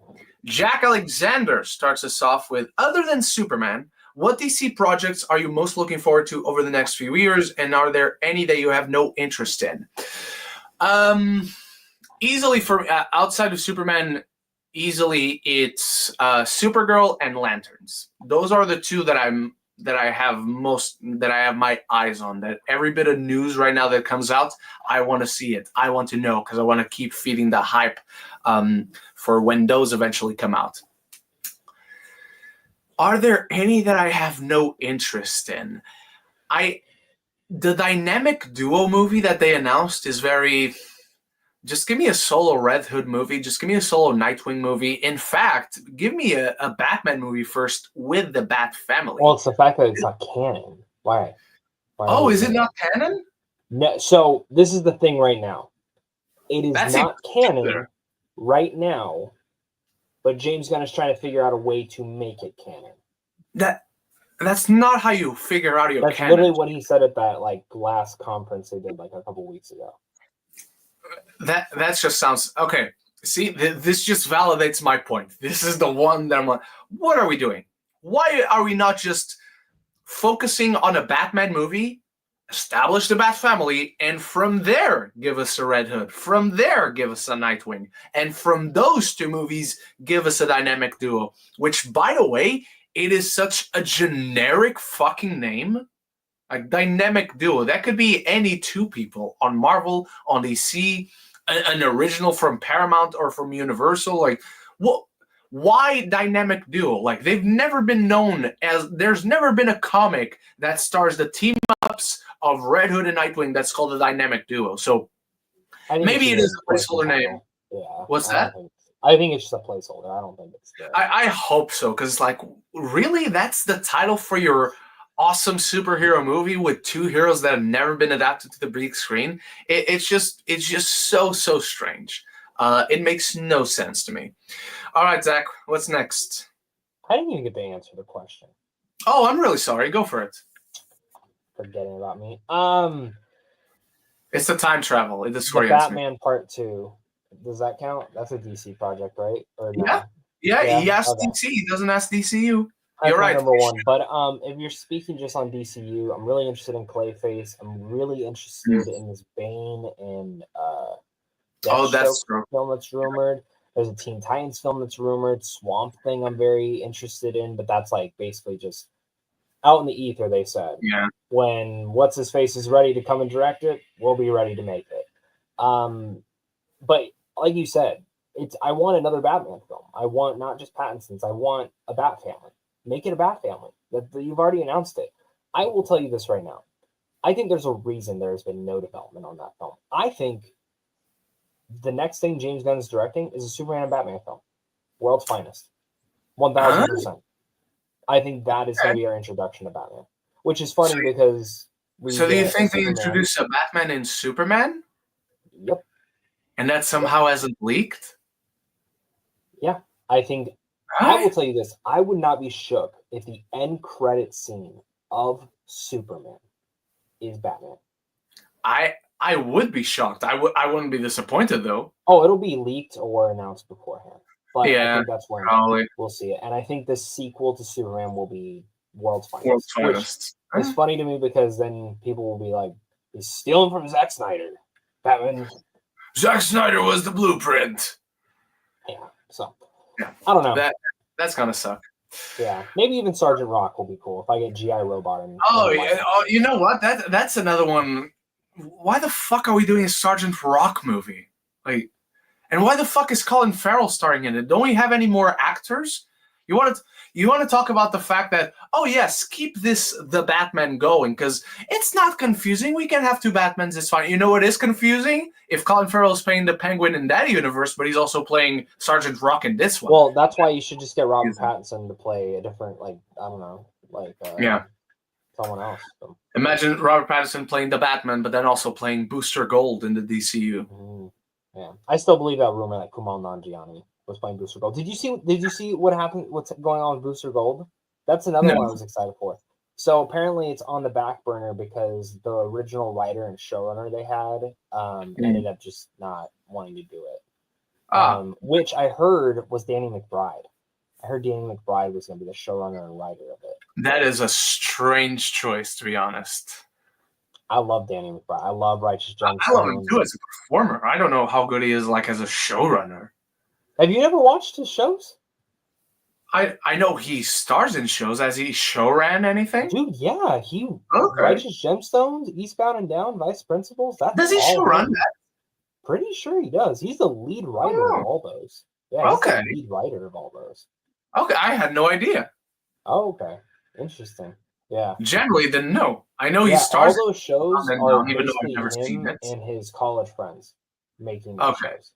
Jack Alexander starts us off with, other than Superman, what DC projects are you most looking forward to over the next few years? And are there any that you have no interest in? Easily for outside of Superman, easily it's Supergirl and Lanterns. Those are the two that I have my eyes on. That every bit of news right now that comes out, I want to see it. I want to know because I want to keep feeding the hype for when those eventually come out. Are there any that I have no interest in? The Dynamic Duo movie that they announced is very... Just give me a solo Red Hood movie. Just give me a solo Nightwing movie. In fact, give me a Batman movie first with the Bat family. Well, it's the fact that it's not canon. Why oh, is it not canon? No. So this is the thing right now. It is not canon right now, but James Gunn is trying to figure out a way to make it canon. That's not how you figure out your canon. That's literally what he said at that like last conference they did like a couple weeks ago. That just sounds okay. See, this just validates my point. This is the one that I'm like, what are we doing? Why are we not just focusing on a Batman movie, establish the Bat family, and from there give us a Red Hood, from there give us a Nightwing, and from those two movies give us a Dynamic Duo, which, by the way, it is such a generic fucking name. A Dynamic Duo. That could be any two people on Marvel, on DC, an original from Paramount or from Universal. Like, why dynamic duo? Like, they've never been known as, there's never been a comic that stars the team-ups of Red Hood and Nightwing that's called a dynamic duo. So maybe it is a placeholder name. Yeah. What's that? I think it's just a placeholder. I don't think it's there. I hope so, because, like, really, that's the title for your awesome superhero movie with two heroes that have never been adapted to the big screen? It's just so strange. It makes no sense to me. All right, Zach, what's next? I didn't even get to answer the question. Oh, I'm really sorry. Go for it. Forgetting about me. It's the time travel. It's the Batman Part 2. Does that count? That's a DC project, right? Or no? Yeah. He asked DC. He doesn't ask DCU. You're right. Number one. But if you're speaking just on DCU, I'm really interested in Clayface. I'm really interested in this Bane and that's film that's rumored. There's a Teen Titans film that's rumored. Swamp Thing I'm very interested in, but that's like basically just out in the ether, they said. Yeah. When What's-His-Face is ready to come and direct it, we'll be ready to make it. But like you said, I want another Batman film. I want not just Pattinson's. I want a Bat family. Make it a Bat family. You've already announced it. I will tell you this right now. I think there's a reason there's been no development on that film. I think the next thing James Gunn is directing is a Superman and Batman film. World's finest. 1,000%. I think that is going to be our introduction to Batman. Which is funny because... So do you think they introduce a Batman in Superman? Yep. And that somehow hasn't leaked? Yeah. I think... I will tell you this. I would not be shook if the end credit scene of Superman is Batman. I would be shocked. I wouldn't be disappointed, though. Oh, it'll be leaked or announced beforehand. But I think that's when we'll see it. And I think the sequel to Superman will be World's Finest. It's funny to me because then people will be like, he's stealing from Zack Snyder. Batman. Zack Snyder was the blueprint. Yeah, so. Yeah. I don't know. That's going to suck. Yeah, maybe even Sergeant Rock will be cool if I get G.I. Robot. You know what? That's another one. Why the fuck are we doing a Sergeant Rock movie? Like, and why the fuck is Colin Farrell starring in it? Don't we have any more actors? You want to talk about the fact that, oh yes, keep the Batman going, because it's not confusing. We can have two Batmans, it's fine. You know what is confusing? If Colin Farrell is playing the Penguin in that universe, but he's also playing Sergeant Rock in this one. Well, that's why you should just get Robert Pattinson to play a different, someone else. So. Imagine Robert Pattinson playing the Batman, but then also playing Booster Gold in the DCU. Yeah, I still believe that rumor that Kumail Nanjiani was playing Booster Gold. Did you see what happened? What's going on with Booster Gold? That's another one I was excited for. So apparently it's on the back burner because the original writer and showrunner they had ended up just not wanting to do it. Which I heard was Danny McBride. I heard Danny McBride was going to be the showrunner and writer of it. That is a strange choice, to be honest. I love Danny McBride. I love Righteous Gemstones. I love him too as a performer. I don't know how good he is like as a showrunner. Have you ever watched his shows? I know he stars in shows. Has he showran anything? Dude, yeah. Righteous Gemstones, Eastbound and Down, Vice Principals. Does he showrun that? Pretty sure he does. He's the lead writer of all those. Yeah, he's the lead writer of all those. Okay, I had no idea. Oh, okay. Interesting. Yeah. Generally didn't know. I know he stars. All those shows are basically him and his college friends making those shows.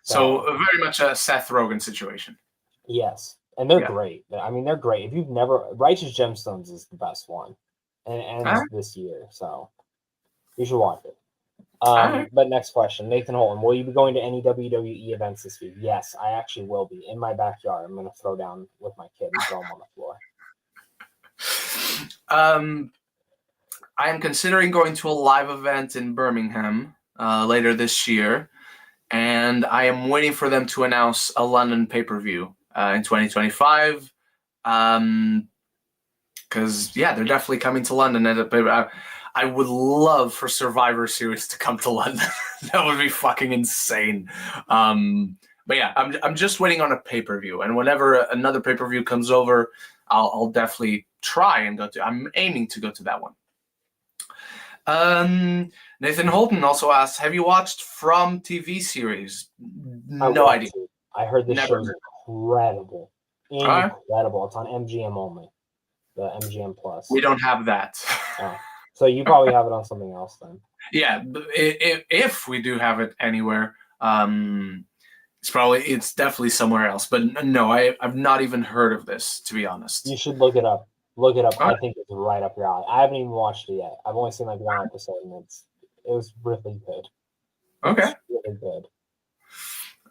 So very much a Seth Rogen situation. Yes. And they're great. I mean, they're great. If you've never... Righteous Gemstones is the best one. And this year. So you should watch it. But next question. Nathan Holton, will you be going to any WWE events this week? Yes, I actually will be. In my backyard. I'm going to throw down with my kid and throw him on the floor. I am considering going to a live event in Birmingham later this year, and I am waiting for them to announce a London pay-per-view in 2025. Because they're definitely coming to London. I would love for Survivor Series to come to London. That would be fucking insane. But yeah, I'm just waiting on a pay-per-view, and whenever another pay-per-view comes over, I'll definitely try and go to. I'm aiming to go to that one. Nathan Holton also asked, "Have you watched From TV series?" No idea. I heard this show is incredible. right. Incredible. It's on MGM only. The MGM Plus. We don't have that. Oh. So you probably have it on something else then. Yeah, if we do have it anywhere, it's definitely somewhere else. But no, I've not even heard of this, to be honest. You should look it up. Look it up. All I right. think it's right up your alley. I haven't even watched it yet. I've only seen like one episode, and it was really good. Okay. It's really good.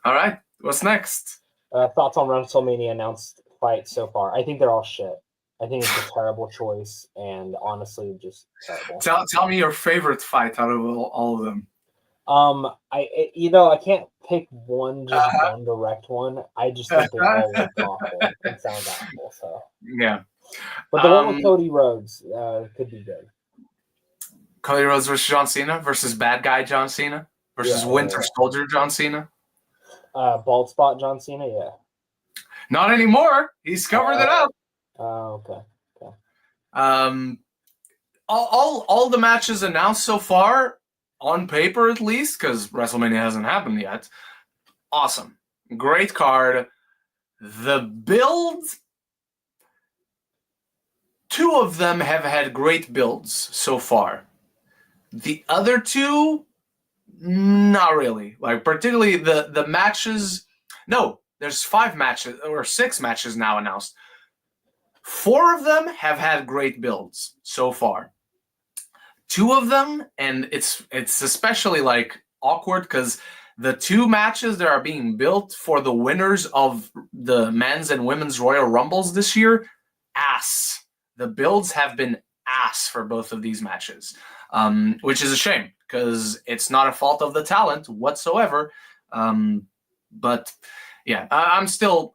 All right. What's next? Thoughts on WrestleMania announced fights so far? I think they're all shit. I think it's a terrible choice, and honestly, just terrible. Tell me your favorite fight out of all of them. I can't pick one direct one. I just think they all look awful and sound awful. So yeah, but the one with Cody Rhodes could be good. Cody Rhodes versus John Cena versus bad guy John Cena versus Winter Soldier John Cena. Bald spot John Cena, yeah. Not anymore. He's covered it up. Oh, okay. All the matches announced so far, on paper at least, because WrestleMania hasn't happened yet. Awesome. Great card. The build, two of them have had great builds so far. The other two, not really. Like, particularly the matches. No, there's 5 matches or 6 matches now announced. 4 of them have had great builds so far. 2 of them, and it's especially like awkward because the 2 matches that are being built for the winners of the men's and women's Royal Rumbles this year, ass. The builds have been ass for both of these matches, which is a shame because it's not a fault of the talent whatsoever. But yeah, I'm still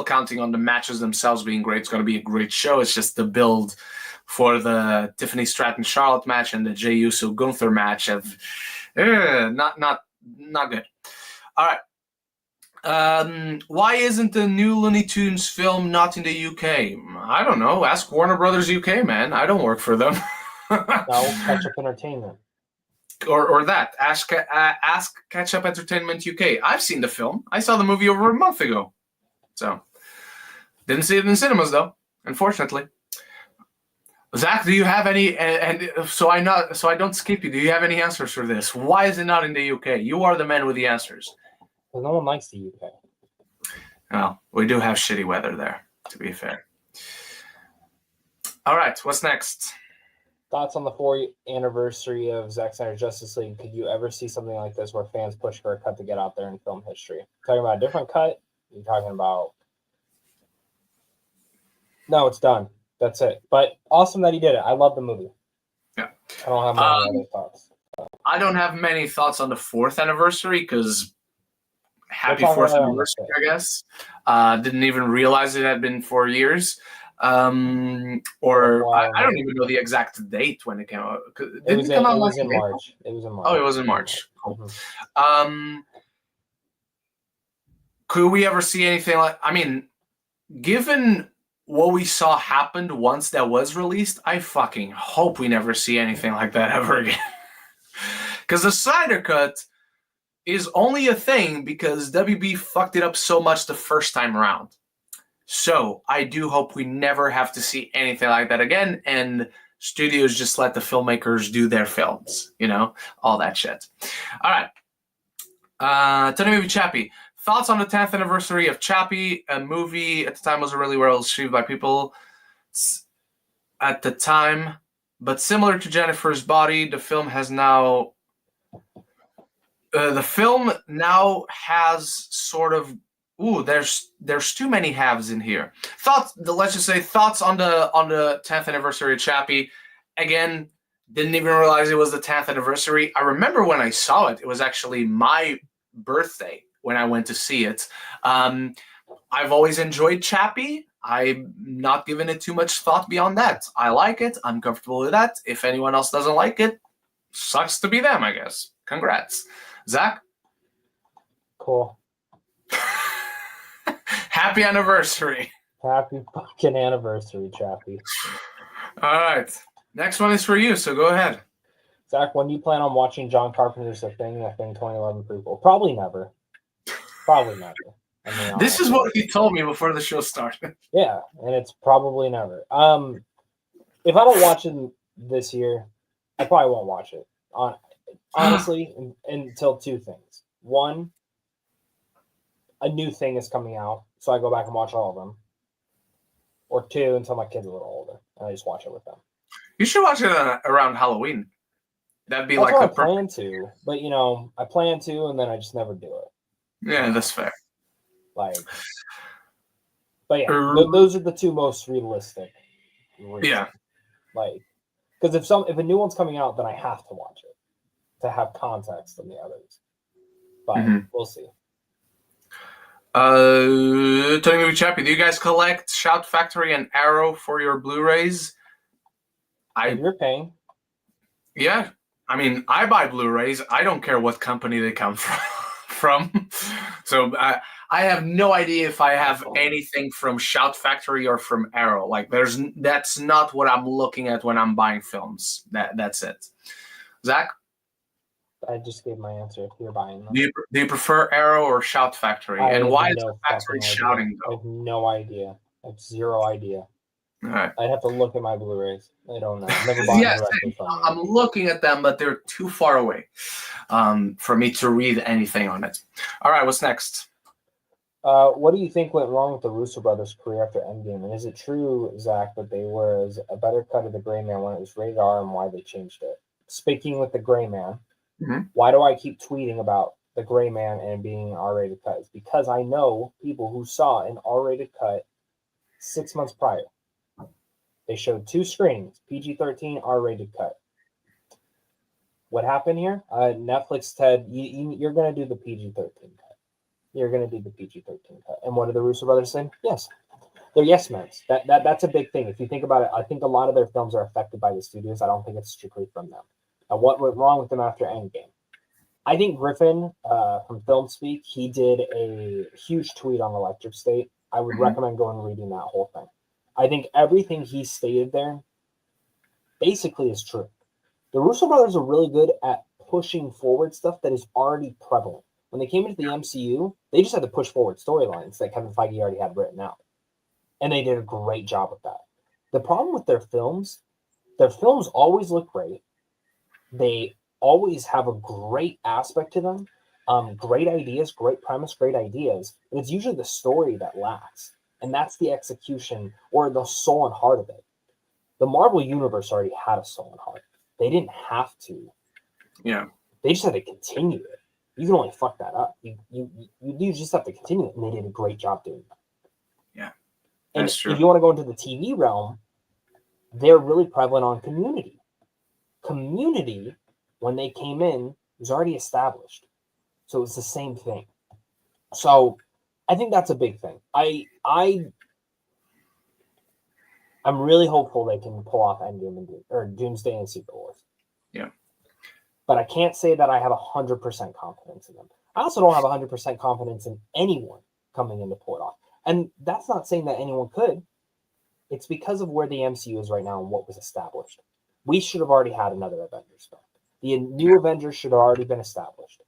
counting on the matches themselves being great. It's going to be a great show. It's just the build for the Tiffany Stratton Charlotte match and the Jey Uso Gunther match of not good. All right. Why isn't the new Looney Tunes film not in the UK? I don't know. Ask Warner Brothers UK, man. I don't work for them. No, Catch Up Entertainment. Or that. Ask Catch Up Entertainment UK. I've seen the film. I saw the movie over a month ago. So, didn't see it in cinemas, though, unfortunately. Zach, do you have any? And so I don't skip you. Do you have any answers for this? Why is it not in the UK? You are the man with the answers. Well, no one likes the UK. Well, we do have shitty weather there, to be fair. All right, what's next? Thoughts on the 4th anniversary of Zack Snyder's Justice League? Could you ever see something like this where fans push for a cut to get out there in film history? Talking about a different cut? You're talking about? No, it's done. That's it. But awesome that he did it. I love the movie. Yeah. I don't have many other thoughts. I don't have many thoughts on the 4th anniversry because happy 4th anniversary, I guess. Didn't even realize it had been 4 years. I don't even know the exact date when it came out. It was in March. It was in March. Oh, it was in March. Cool. Mm-hmm. Could we ever see anything like? I mean, given what we saw happened once that was released, I fucking hope we never see anything like that ever again. Because the Snyder Cut is only a thing because WB fucked it up so much the first time around. So I do hope we never have to see anything like that again, and studios just let the filmmakers do their films, all that shit. All right. Tony Movie Chappie. Thoughts on the 10th anniversary of Chappie? A movie at the time was really well received by people at the time, but similar to Jennifer's Body, the film now has sort of. Ooh, there's too many halves in here. Let's just say thoughts on the 10th anniversary of Chappie. Again, didn't even realize it was the 10th anniversary. I remember when I saw it. It was actually my birthday when I went to see it. I've always enjoyed Chappie. I'm not giving it too much thought beyond that. I like it. I'm comfortable with that. If anyone else doesn't like it, sucks to be them, I guess. Congrats. Zach? Cool. Happy anniversary. Happy fucking anniversary, Chappie. All right. Next one is for you, so go ahead. Zach, when do you plan on watching John Carpenter's The Thing 2011 prequel? Probably never. Probably never. This is what he told me before the show started. Yeah, and it's probably never. If I don't watch it this year, I probably won't watch it. Honestly, until two things. One, a new thing is coming out, so I go back and watch all of them. Or two, until my kid's a little older, and I just watch it with them. You should watch it around Halloween. That'd be that's like what I plan to, but I plan to, and then I just never do it. Yeah, that's fair. But yeah, those are the two most realistic reasons. Yeah. Because if a new one's coming out, then I have to watch it to have context on the others. But we'll see. Tony Movie Chappie, do you guys collect Shout Factory and Arrow for your Blu-rays? You're paying. Yeah. I mean, I buy Blu-rays. I don't care what company they come from. So I have no idea if I have anything from Shout Factory or from Arrow. That's not what I'm looking at when I'm buying films. That's it. Zach? I just gave my answer. You're buying them. Do you prefer Arrow or Shout Factory? And why is the Factory shouting, though? I have no idea. I have zero idea. All right. I'd have to look at my Blu-rays. I don't know. I've never bought directly from them. I'm looking at them, but they're too far away for me to read anything on it. All right, what's next? What do you think went wrong with the Russo brothers' career after Endgame? And is it true, Zach, that they were a better cut of the Gray Man when it was rated R, and why they changed it? Speaking with the Gray Man, why do I keep tweeting about the Gray Man and being an R-rated cut? It's because I know people who saw an R-rated cut 6 months prior. They showed 2 screenings, PG-13, R-rated cut. What happened here? Netflix said, you're going to do the PG-13 cut. You're going to do the PG-13 cut. And what did the Russo brothers say? Yes. They're yes men. That's a big thing. If you think about it, I think a lot of their films are affected by the studios. I don't think it's strictly from them. Now, what went wrong with them after Endgame? I think Griffin from Film Speak, he did a huge tweet on Electric State. I would recommend going and reading that whole thing. I think everything he stated there basically is true. The Russo brothers are really good at pushing forward stuff that is already prevalent. When they came into the MCU, they just had to push forward storylines that Kevin Feige already had written out. And they did a great job with that. The problem with their films always look great. They always have a great aspect to them. Great ideas, great premise, great ideas. And it's usually the story that lacks. And that's the execution or the soul and heart of it. The Marvel Universe already had a soul and heart. They didn't have to. Yeah. They just had to continue it. You can only fuck that up. You just have to continue it. And they did a great job doing that. Yeah. That's true. If you want to go into the TV realm, they're really prevalent on Community. Community, when they came in, was already established. So it's the same thing. So I think that's a big thing. I'm really hopeful they can pull off Endgame or Doomsday and Secret Wars. Yeah. But I can't say that I have 100% confidence in them. I also don't have 100% confidence in anyone coming in to pull it off. And that's not saying that anyone could. It's because of where the MCU is right now and what was established. We should have already had another Avengers film. The new Avengers should have already been established.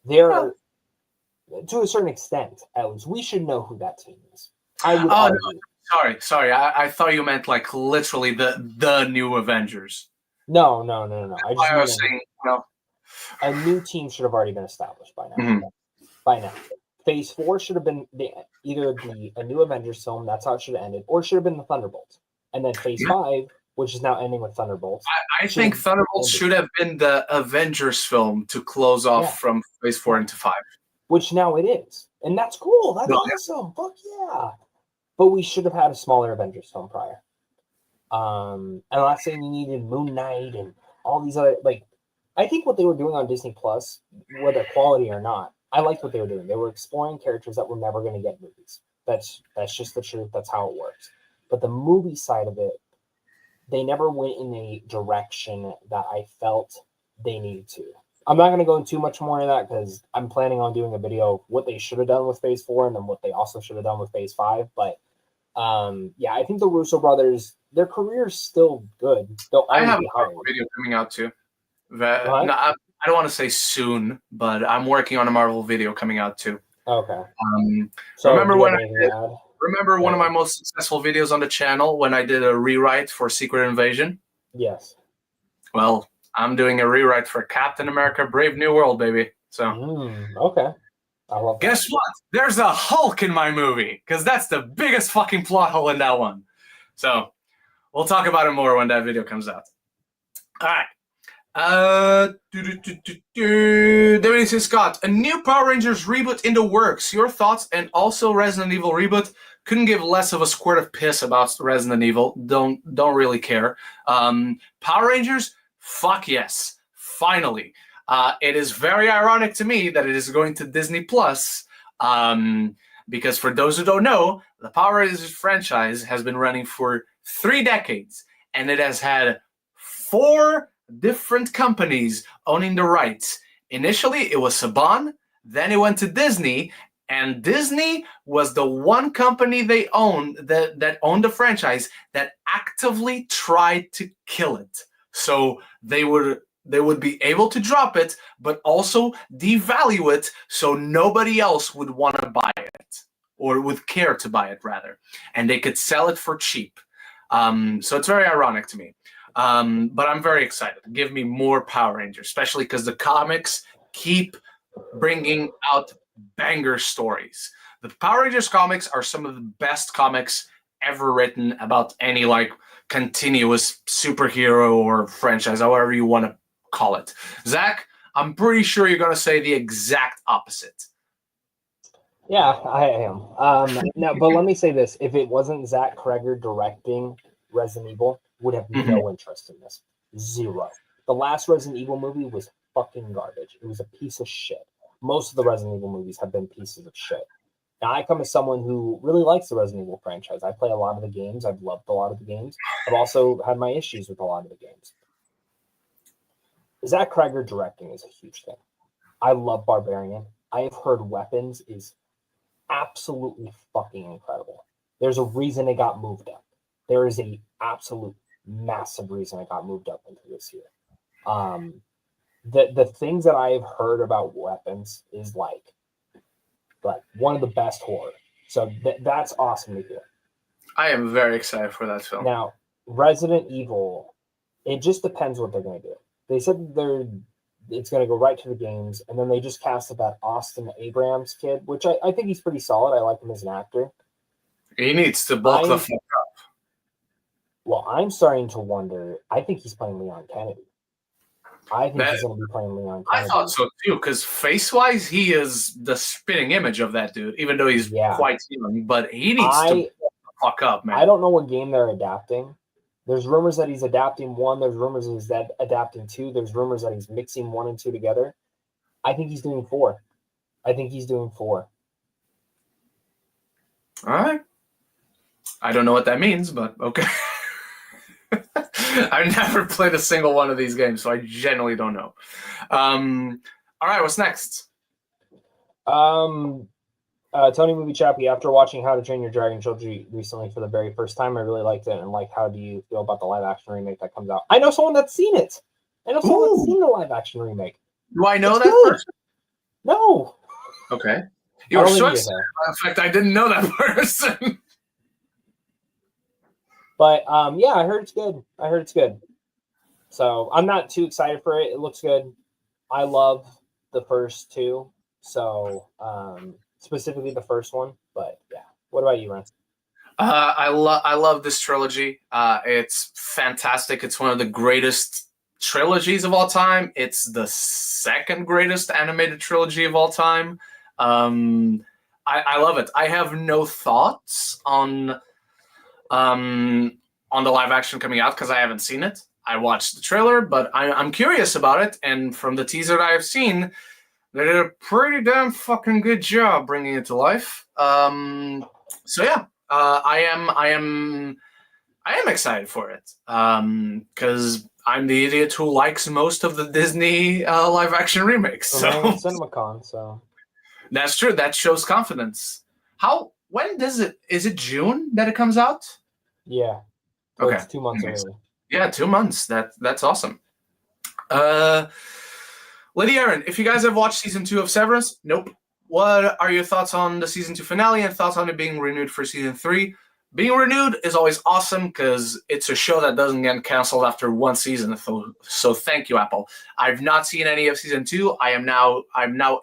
To a certain extent, at least, we should know who that team is. No. Sorry. I thought you meant like literally the new Avengers. No. I was saying, a new team should have already been established by now. By now, Phase 4 should have been either a new Avengers film. That's how it should have ended, or it should have been the Thunderbolts. And then Phase 5, which is now ending with Thunderbolts. I think Thunderbolts should have been the Avengers film to close off from Phase 4 into 5. Which now it is. And that's cool. That's awesome. Fuck yeah. But we should have had a smaller Avengers film prior. And I'm not saying you needed Moon Knight and all these other, I think what they were doing on Disney Plus, whether quality or not, I liked what they were doing. They were exploring characters that were never going to get movies. That's just the truth. That's how it works. But the movie side of it, they never went in a direction that I felt they needed to. I'm not going to go into too much more of that because I'm planning on doing a video of what they should have done with Phase 4 and then what they also should have done with Phase 5. But I think the Russo brothers, their career is still good. I have a Marvel video coming out too. I don't want to say soon, but I'm working on a Marvel video coming out too. Okay. So remember one of my most successful videos on the channel when I did a rewrite for Secret Invasion? Yes. Well, I'm doing a rewrite for Captain America: Brave New World, baby. So okay. I love that. Guess what? There's a Hulk in my movie because that's the biggest fucking plot hole in that one. So we'll talk about it more when that video comes out. All right. WC Scott, a new Power Rangers reboot in the works. Your thoughts? And also Resident Evil reboot. Couldn't give less of a squirt of piss about Resident Evil. Don't really care. Power Rangers, fuck yes. Finally. It is very ironic to me that it is going to Disney Plus. Because for those who don't know, the Power Rangers franchise has been running for 3 decades. And it has had 4 different companies owning the rights. Initially, it was Saban. Then it went to Disney. And Disney was the one company they owned that owned the franchise that actively tried to kill it. So they would be able to drop it, but also devalue it so nobody else would want to buy it or would care to buy it, rather. And they could sell it for cheap. So it's very ironic to me. But I'm very excited. Give me more Power Rangers, especially because the comics keep bringing out banger stories. The Power Rangers comics are some of the best comics ever written about any continuous superhero or franchise, however you want to call it. Zach, I'm pretty sure you're going to say the exact opposite. Yeah, I am. Now, but let me say this. If it wasn't Zach Kreger directing Resident Evil, would have no interest in this. 0. The last Resident Evil movie was fucking garbage. It was a piece of shit. Most of the Resident Evil movies have been pieces of shit. Now, I come as someone who really likes the Resident Evil franchise. I play a lot of the games. I've loved a lot of the games. I've also had my issues with a lot of the games. Zach Kreger directing is a huge thing. I love Barbarian. I have heard Weapons is absolutely fucking incredible. There's a reason it got moved up. There is a absolute massive reason it got moved up into this year. The things that I have heard about Weapons is like one of the best horror. So that's awesome to hear. I am very excited for that film. Now, Resident Evil, it just depends what they're going to do. They said it's going to go right to the games, and then they just casted that Austin Abrams kid, which I think he's pretty solid. I like him as an actor. He needs to bulk the fuck up. Well, I'm starting to wonder. I think he's playing Leon Kennedy. I think he's going to be playing Leon Kennedy. I thought so too, because face-wise, he is the spitting image of that dude, even though he's quite young. But he needs to bulk the fuck up, man. I don't know what game they're adapting. There's rumors that he's adapting 1. There's rumors that he's adapting 2. There's rumors that he's mixing 1 and 2 together. I think he's doing 4. All right. I don't know what that means, but okay. I've never played a single one of these games, so I genuinely don't know. All right, what's next? Tony Movie Chappie, after watching How to Train Your Dragon trilogy recently for the very first time, I really liked it. And how do you feel about the live action remake that comes out? I know someone that's seen it. I know someone that's seen the live action remake. Do I know that person? No. Okay. You're so excited. In fact, I didn't know that person. But yeah, I heard it's good. So I'm not too excited for it. It looks good. I love the first 2. So specifically the first one. But yeah. What about you, Ren? I love this trilogy. It's fantastic. It's one of the greatest trilogies of all time. It's the 2nd greatest animated trilogy of all time. I love it. I have no thoughts on the live action coming out because I haven't seen it. I watched the trailer, but I'm curious about it. And from the teaser that I've seen, they did a pretty damn fucking good job bringing it to life. So yeah, I am excited for it because I'm the idiot who likes most of the Disney live action remakes. So CinemaCon, so that's true. That shows confidence. When does it? Is it June that it comes out? Yeah. Okay. It's 2 months early. Yeah, 2 months. That's awesome. Lady Aaron, if you guys have watched season 2 of Severance, nope. what are your thoughts on the season 2 finale and thoughts on it being renewed for season 3? Being renewed is always awesome because it's a show that doesn't get canceled after one season. So thank you, Apple. I've not seen any of season 2. I'm now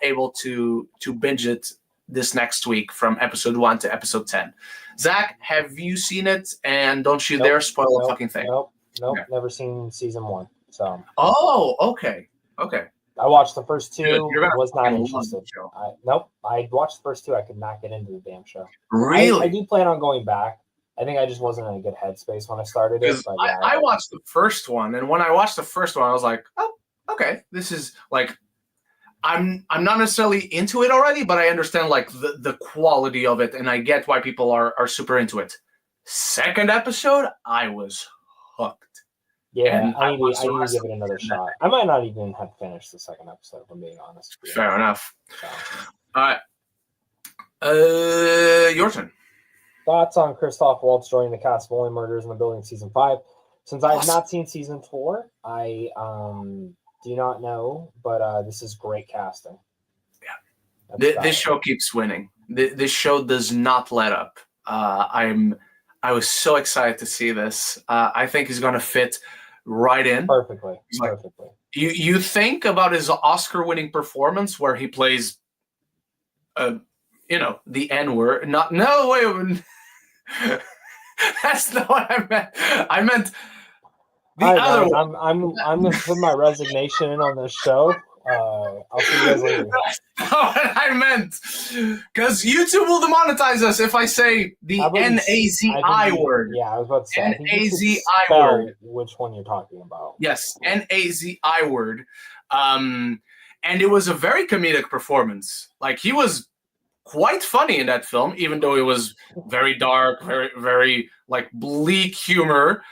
able to binge it this next week from episode 1 to episode 10. Zach, have you seen it? And don't you dare spoil the fucking thing. Nope. Okay. Never seen season 1. So. Oh, okay. I watched the first 2. You're Was not interested. I watched the first 2. I could not get into the damn show. Really? I do plan on going back. I think I just wasn't in a good headspace when I started it. But yeah, I watched the first one, and when I watched the first one, I was like, oh, okay, this is like, I'm not necessarily into it already, but I understand like the quality of it, and I get why people are super into it. Second episode, I was hooked. Yeah, I need to give it another shot. I might not even have finished the second episode, if I'm being honest. Fair enough. So. All right. Your turn. Thoughts on Christoph Waltz joining the cast of Only Murders in the Building season 5? Since I have not seen season 4, I do not know, but this is great casting. Yeah, this show keeps winning. This show does not let up. I was so excited to see this. I think he's going to fit right in perfectly. You think about his Oscar-winning performance where he plays, the N-word. Wait. That's not what I meant. I meant the other one. I'm going to put my resignation in on this show. I'll see you guys later. That's not what I meant. Because YouTube will demonetize us if I say the N-A-Z-I word. Yeah, I was about to say. N-A-Z-I word. Which one you're talking about. Yes, N-A-Z-I word. And it was a very comedic performance. Like, he was quite funny in that film, even though it was very dark, very, very, like, bleak humor.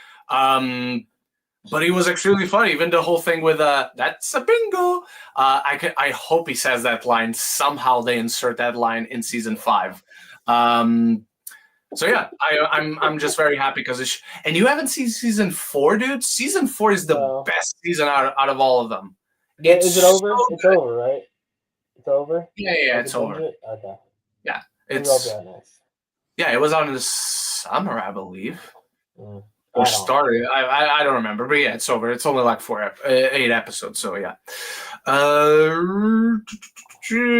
But he was extremely funny. Even the whole thing with "that's a bingo." I hope he says that line. Somehow they insert that line in season 5. So yeah, I'm just very happy because and you haven't seen season 4, dude. Season 4 is the best season out of all of them. Is it over? It's over, right? It's over. Yeah, it's over. Okay. Yeah, it's nice. Yeah, it was on in the summer, I believe. Or started. I don't remember, but yeah, it's over. It's only like 8 episodes, so yeah.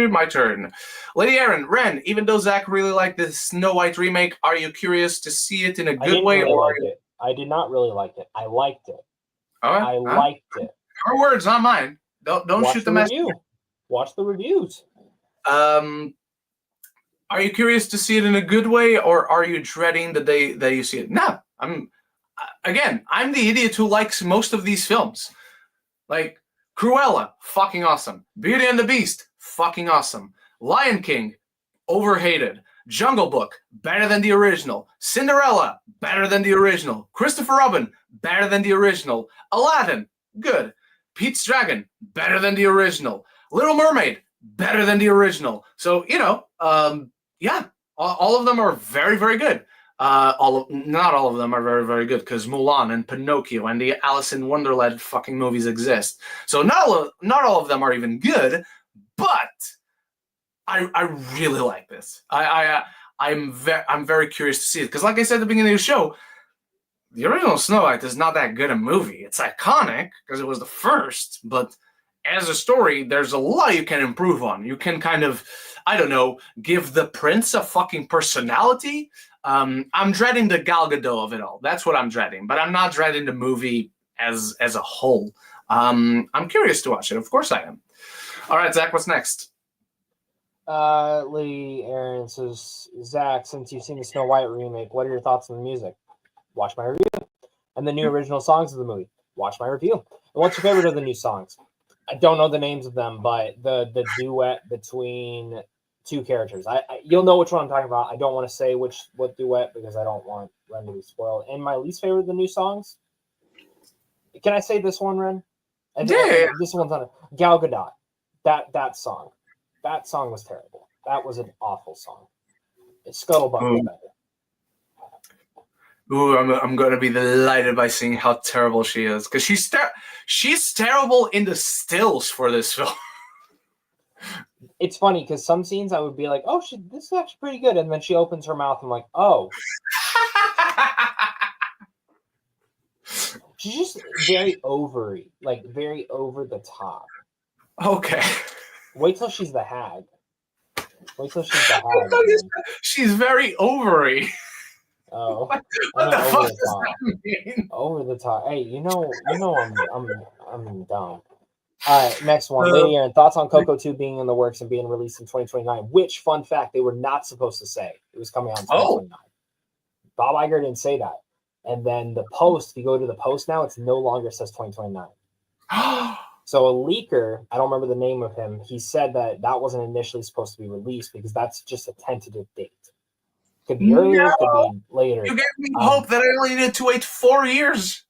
My turn. Lady Aaron, Ren, even though Zach really liked the Snow White remake, are you curious to see it in a good way? I did not really like it. I liked it. I liked it. Her words, not mine. Don't shoot the message. Watch the reviews. Are you curious to see it in a good way, or are you dreading the day that you see it? No, I'm the idiot who likes most of these films. Like, Cruella, fucking awesome. Beauty and the Beast, fucking awesome. Lion King, overhated. Jungle Book, better than the original. Cinderella, better than the original. Christopher Robin, better than the original. Aladdin, good. Pete's Dragon, better than the original. Little Mermaid, better than the original. So, yeah, all of them are very, very good. Not all of them are very, very good because Mulan and Pinocchio and the Alice in Wonderland fucking movies exist. So not all of them are even good, but I really like this. I'm very curious to see it because, like I said at the beginning of the show, the original Snow White is not that good a movie. It's iconic because it was the first, but as a story, there's a lot you can improve on. You can kind of, I don't know, give the prince a fucking personality. I'm dreading the Gal Gadot of it all. That's what I'm dreading, but I'm not dreading the movie as a whole. I'm curious to watch it. Of course I am. All right, Zach, what's next? Lady Aaron says, Zach, since you've seen the Snow White remake, what are your thoughts on the music? Watch my review. And the new original songs of the movie. Watch my review. And what's your favorite of the new songs? I don't know the names of them, but the duet between two characters. You'll know which one I'm talking about. I don't want to say what duet because I don't want Ren to be spoiled. And my least favorite of the new songs. Can I say this one, Ren? Yeah. This one's on Gal Gadot. That song. That song was terrible. That was an awful song. Scuttlebutt was better. Ooh, I'm going to be delighted by seeing how terrible she is. Because she's terrible in the stills for this film. it's funny because some scenes I would be like, oh, this is actually pretty good. And then she opens her mouth. I'm like, oh. She's just very ovary, like very over the top. Okay. Wait till she's the hag. Wait till she's the hag. She's very ovary. Oh, what the fuck does that mean? Over the top. Hey, you know, I'm dumb. All right, next one. Lady Aaron, thoughts on Coco 2 being in the works and being released in 2029, which, fun fact, they were not supposed to say. It was coming out in 2029. Bob Iger didn't say that. And then the post, if you go to the post now, it's no longer says 2029. So a leaker, I don't remember the name of him, he said that wasn't initially supposed to be released because that's just a tentative date. Could be earlier, could be later. You gave me hope that I only needed to wait 4 years.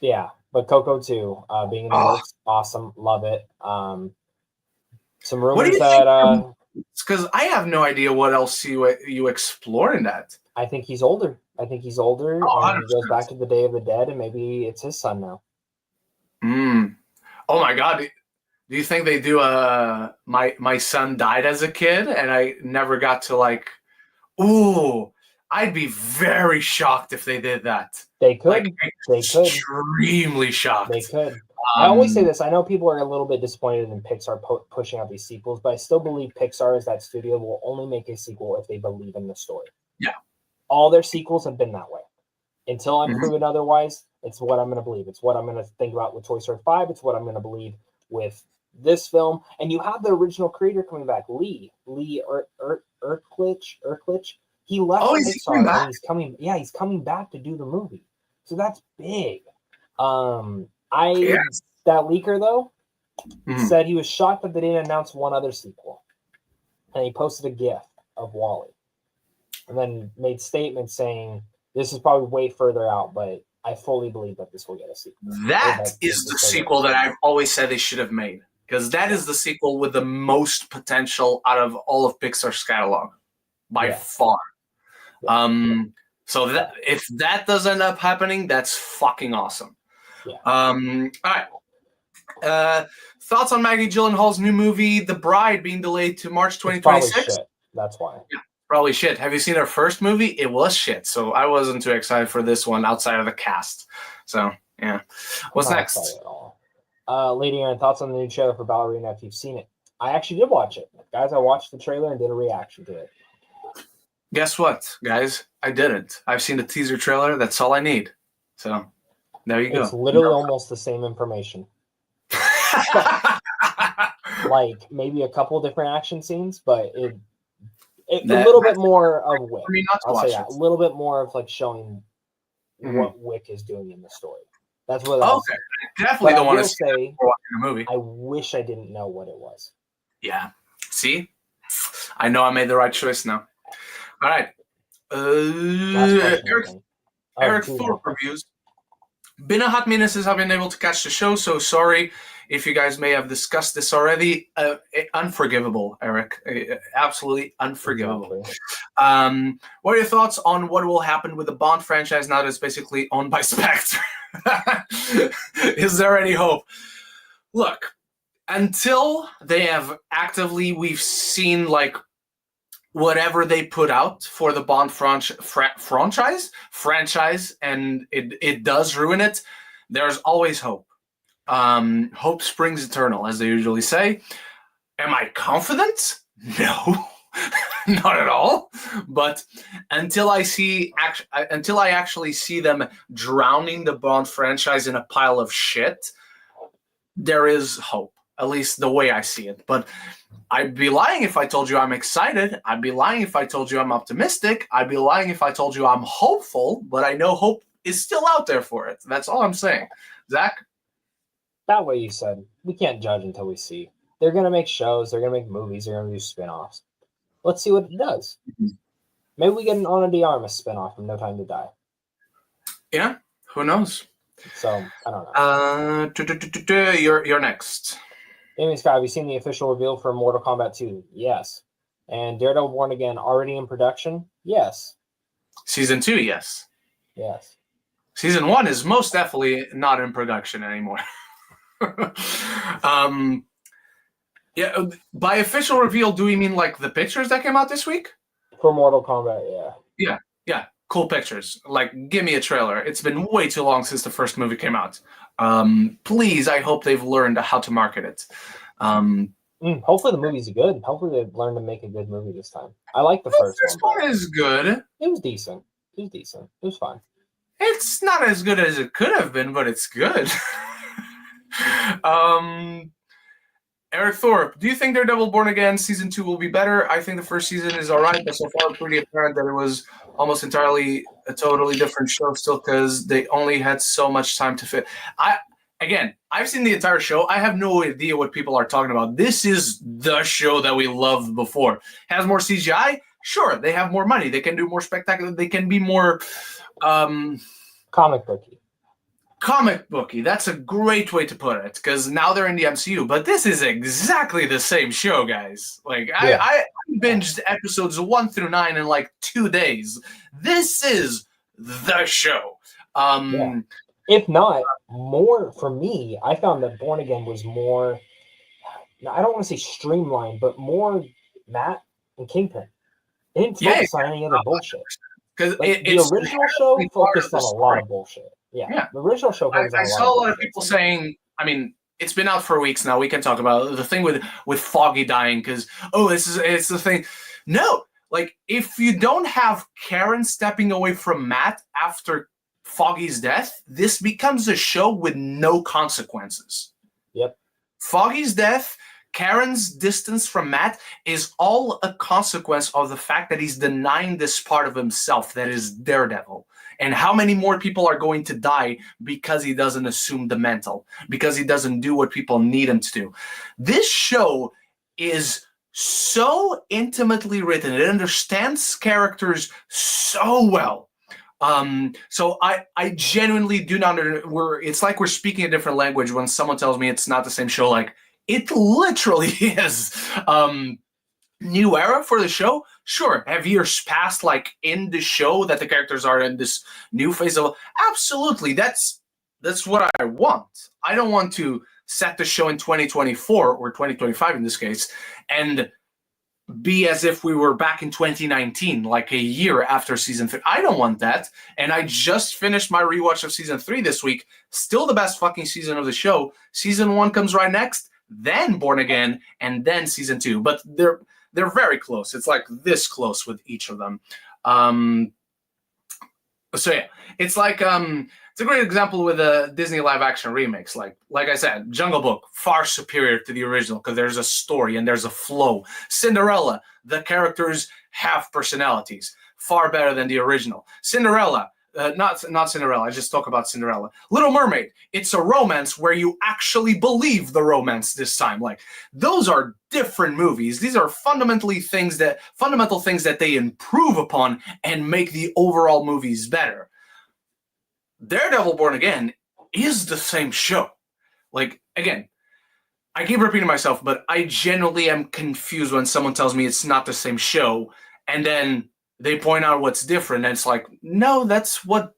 Yeah, but Coco 2 being in the works, awesome, love it. Some rumors that because I have no idea what else you explore in that. I think he's older. And he goes back to the Day of the Dead, and maybe it's his son now. Oh my God! Do you think they do my son died as a kid, and I never got to like? Ooh, I'd be very shocked if they did that. They could. Like, extremely shocked. They could. I always say this. I know people are a little bit disappointed in Pixar pushing out these sequels, but I still believe Pixar as that studio will only make a sequel if they believe in the story. Yeah. All their sequels have been that way. Until I'm proven otherwise, it's what I'm going to believe. It's what I'm going to think about with Toy Story 5. It's what I'm going to believe with this film. And you have the original creator coming back, Lee Erklich. He left Pixar and he's coming. Yeah, he's coming back to do the movie. So that's big. That leaker though said he was shocked that they didn't announce one other sequel, and he posted a GIF of Wall-E, and then made statements saying this is probably way further out, but I fully believe that this will get a sequel. That is the sequel that I've always said they should have made, because that is the sequel with the most potential out of all of Pixar's catalog by far. So that if that does end up happening, that's fucking awesome. Yeah. All right. Thoughts on Maggie Gyllenhaal's new movie, The Bride, being delayed to March 2026? Probably shit. That's why. Yeah, probably shit. Have you seen her first movie? It was shit. So I wasn't too excited for this one outside of the cast. So yeah. What's next? Lady Aaron, thoughts on the new trailer for Ballerina if you've seen it? I actually did watch it. Guys, I watched the trailer and did a reaction to it. Guess what, guys? I didn't. I've seen the teaser trailer. That's all I need. So there you go. It's literally almost the same information. Like maybe a couple different action scenes, but a little bit more of Wick. I'll say that. A little bit more of like showing what Wick is doing in the story. That's what. Okay, definitely don't want to say watching a movie. I wish I didn't know what it was. Yeah. See, I know I made the right choice now. All right. Eric Thorpe reviews. Been a hot minute since I've been able to catch the show, so sorry if you guys may have discussed this already. Unforgivable, Eric. Absolutely unforgivable. Exactly. What are your thoughts on what will happen with the Bond franchise now that it's basically owned by Spectre? Is there any hope? Look, until they have actively, we've seen like whatever they put out for the Bond franchise, and it does ruin it, there's always hope. Hope springs eternal, as they usually say. Am I confident? No, not at all. But until I actually see them drowning the Bond franchise in a pile of shit, there is hope. At least the way I see it. But I'd be lying if I told you I'm excited. I'd be lying if I told you I'm optimistic. I'd be lying if I told you I'm hopeful. But I know hope is still out there for it. That's all I'm saying. Zach? That way you said. We can't judge until we see. They're going to make shows. They're going to make movies. They're going to do spin-offs. Let's see what it does. Maybe we get an Ana de Armas spin-off from No Time to Die. Yeah, who knows? So, I don't know. You're next. Amy Scott, have you seen the official reveal for Mortal Kombat 2? Yes. And Daredevil Born Again already in production? Yes. Season 2, yes. Yes. Season 1 is most definitely not in production anymore. Yeah, by official reveal, do we mean like the pictures that came out this week? For Mortal Kombat, yeah. Yeah, cool pictures. Like, give me a trailer. It's been way too long since the first movie came out. Please, I hope they've learned how to market it. Hopefully the movie's good. Hopefully they've learned to make a good movie this time. I like the first one. Is good. It was decent. It was fine. It's not as good as it could have been, but it's good. Eric Thorpe, do you think Daredevil Born Again Season 2 will be better? I think the first season is all right, but so far pretty apparent that it was almost entirely a totally different show still because they only had so much time to fit. I've seen the entire show. I have no idea what people are talking about. This is the show that we loved before. Has more CGI? Sure. They have more money. They can do more spectacular. They can be more... comic booky. That's a great way to put it because now they're in the MCU. But this is exactly the same show, guys. Like I binged episodes 1 through 9 in like 2 days. This is the show. If not more, for me, I found that Born Again was more. I don't want to say streamlined, but more Matt and Kingpin. It didn't focus on any other bullshit. Because the original show focused on a lot of bullshit. Yeah. The original show focused on a lot of bullshit. I saw a lot of people saying, I mean, it's been out for weeks now. We can talk about the thing with Foggy dying because, it's the thing. No, like, if you don't have Karen stepping away from Matt after Foggy's death, this becomes a show with no consequences. Yep. Foggy's death, Karen's distance from Matt is all a consequence of the fact that he's denying this part of himself that is Daredevil. And how many more people are going to die because he doesn't assume the mental, because he doesn't do what people need him to do. This show is so intimately written. It understands characters so well. So I genuinely do not. It's like we're speaking a different language when someone tells me it's not the same show. Like, it literally is. New era for the show? Sure. Have years passed like in the show that the characters are in this new phase of? Absolutely. That's what I want. I don't want to set the show in 2024 or 2025 in this case and be as if we were back in 2019, like a year after season 3. I don't want that. And I just finished my rewatch of season 3 this week. Still the best fucking season of the show. Season 1 comes right next, then Born Again, and then season 2. But they're very close. It's like this close with each of them. So yeah, it's like it's a great example with a Disney live action remakes. Like I said, Jungle Book far superior to the original because there's a story and there's a flow. Cinderella, the characters have personalities, far better than the original. Cinderella. Not Cinderella. I just talk about Cinderella. Little Mermaid. It's a romance where you actually believe the romance this time. Like, those are different movies. These are fundamental things that they improve upon and make the overall movies better. Daredevil Born Again is the same show. Like, again, I keep repeating myself, but I genuinely am confused when someone tells me it's not the same show, and then they point out what's different, and it's like, no, that's what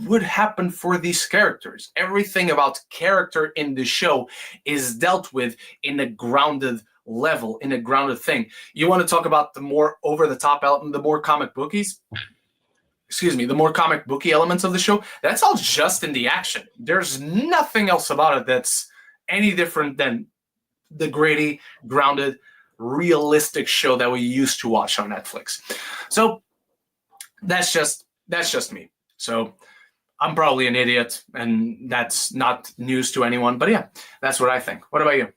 would happen for these characters. Everything about character in the show is dealt with in a grounded level, in a grounded thing. You want to talk about the more over-the-top element, the more comic booky elements of the show? That's all just in the action. There's nothing else about it that's any different than the gritty, grounded, realistic show that we used to watch on Netflix. So that's just me. So I'm probably an idiot, and that's not news to anyone. But yeah, that's what I think. What about you?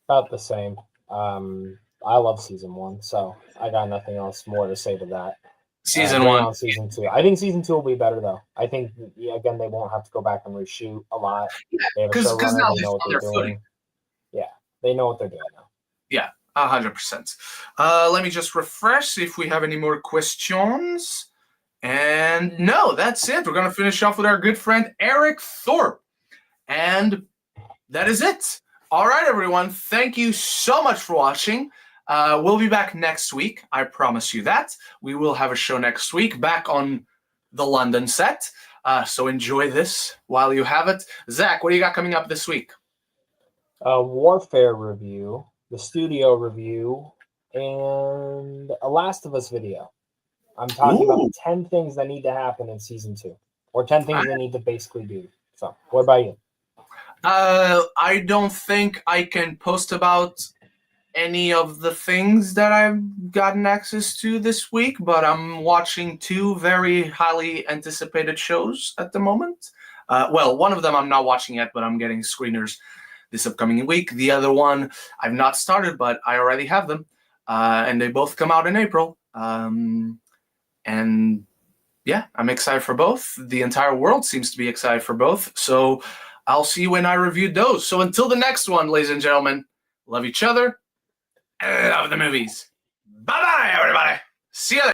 About the same. I love season 1, so I got nothing else more to say to that. Season 1. On season 2. I think season 2 will be better though. I think again they won't have to go back and reshoot a lot. They have a showrunner. They know what they're doing. Yeah, they know what they're doing now. Yeah, 100%. Let me just refresh, see if we have any more questions. And no, that's it. We're going to finish off with our good friend Eric Thorpe. And that is it. All right, everyone. Thank you so much for watching. We'll be back next week. I promise you that. We will have a show next week back on the London set. So enjoy this while you have it. Zach, what do you got coming up this week? A Warfare review, the studio review, and a Last of Us video. I'm talking about the 10 things that need to happen in season 2, or 10 things they need to basically do. So, what about you? I don't think I can post about any of the things that I've gotten access to this week, but I'm watching 2 very highly anticipated shows at the moment. Well, one of them I'm not watching yet, but I'm getting screeners this upcoming week. The other one I've not started, but I already have them, and they both come out in April. And yeah, I'm excited for both. The entire world seems to be excited for both. So I'll see you when I reviewed those. So until the next one, ladies and gentlemen, love each other and love the movies. Bye-bye, everybody. See you later.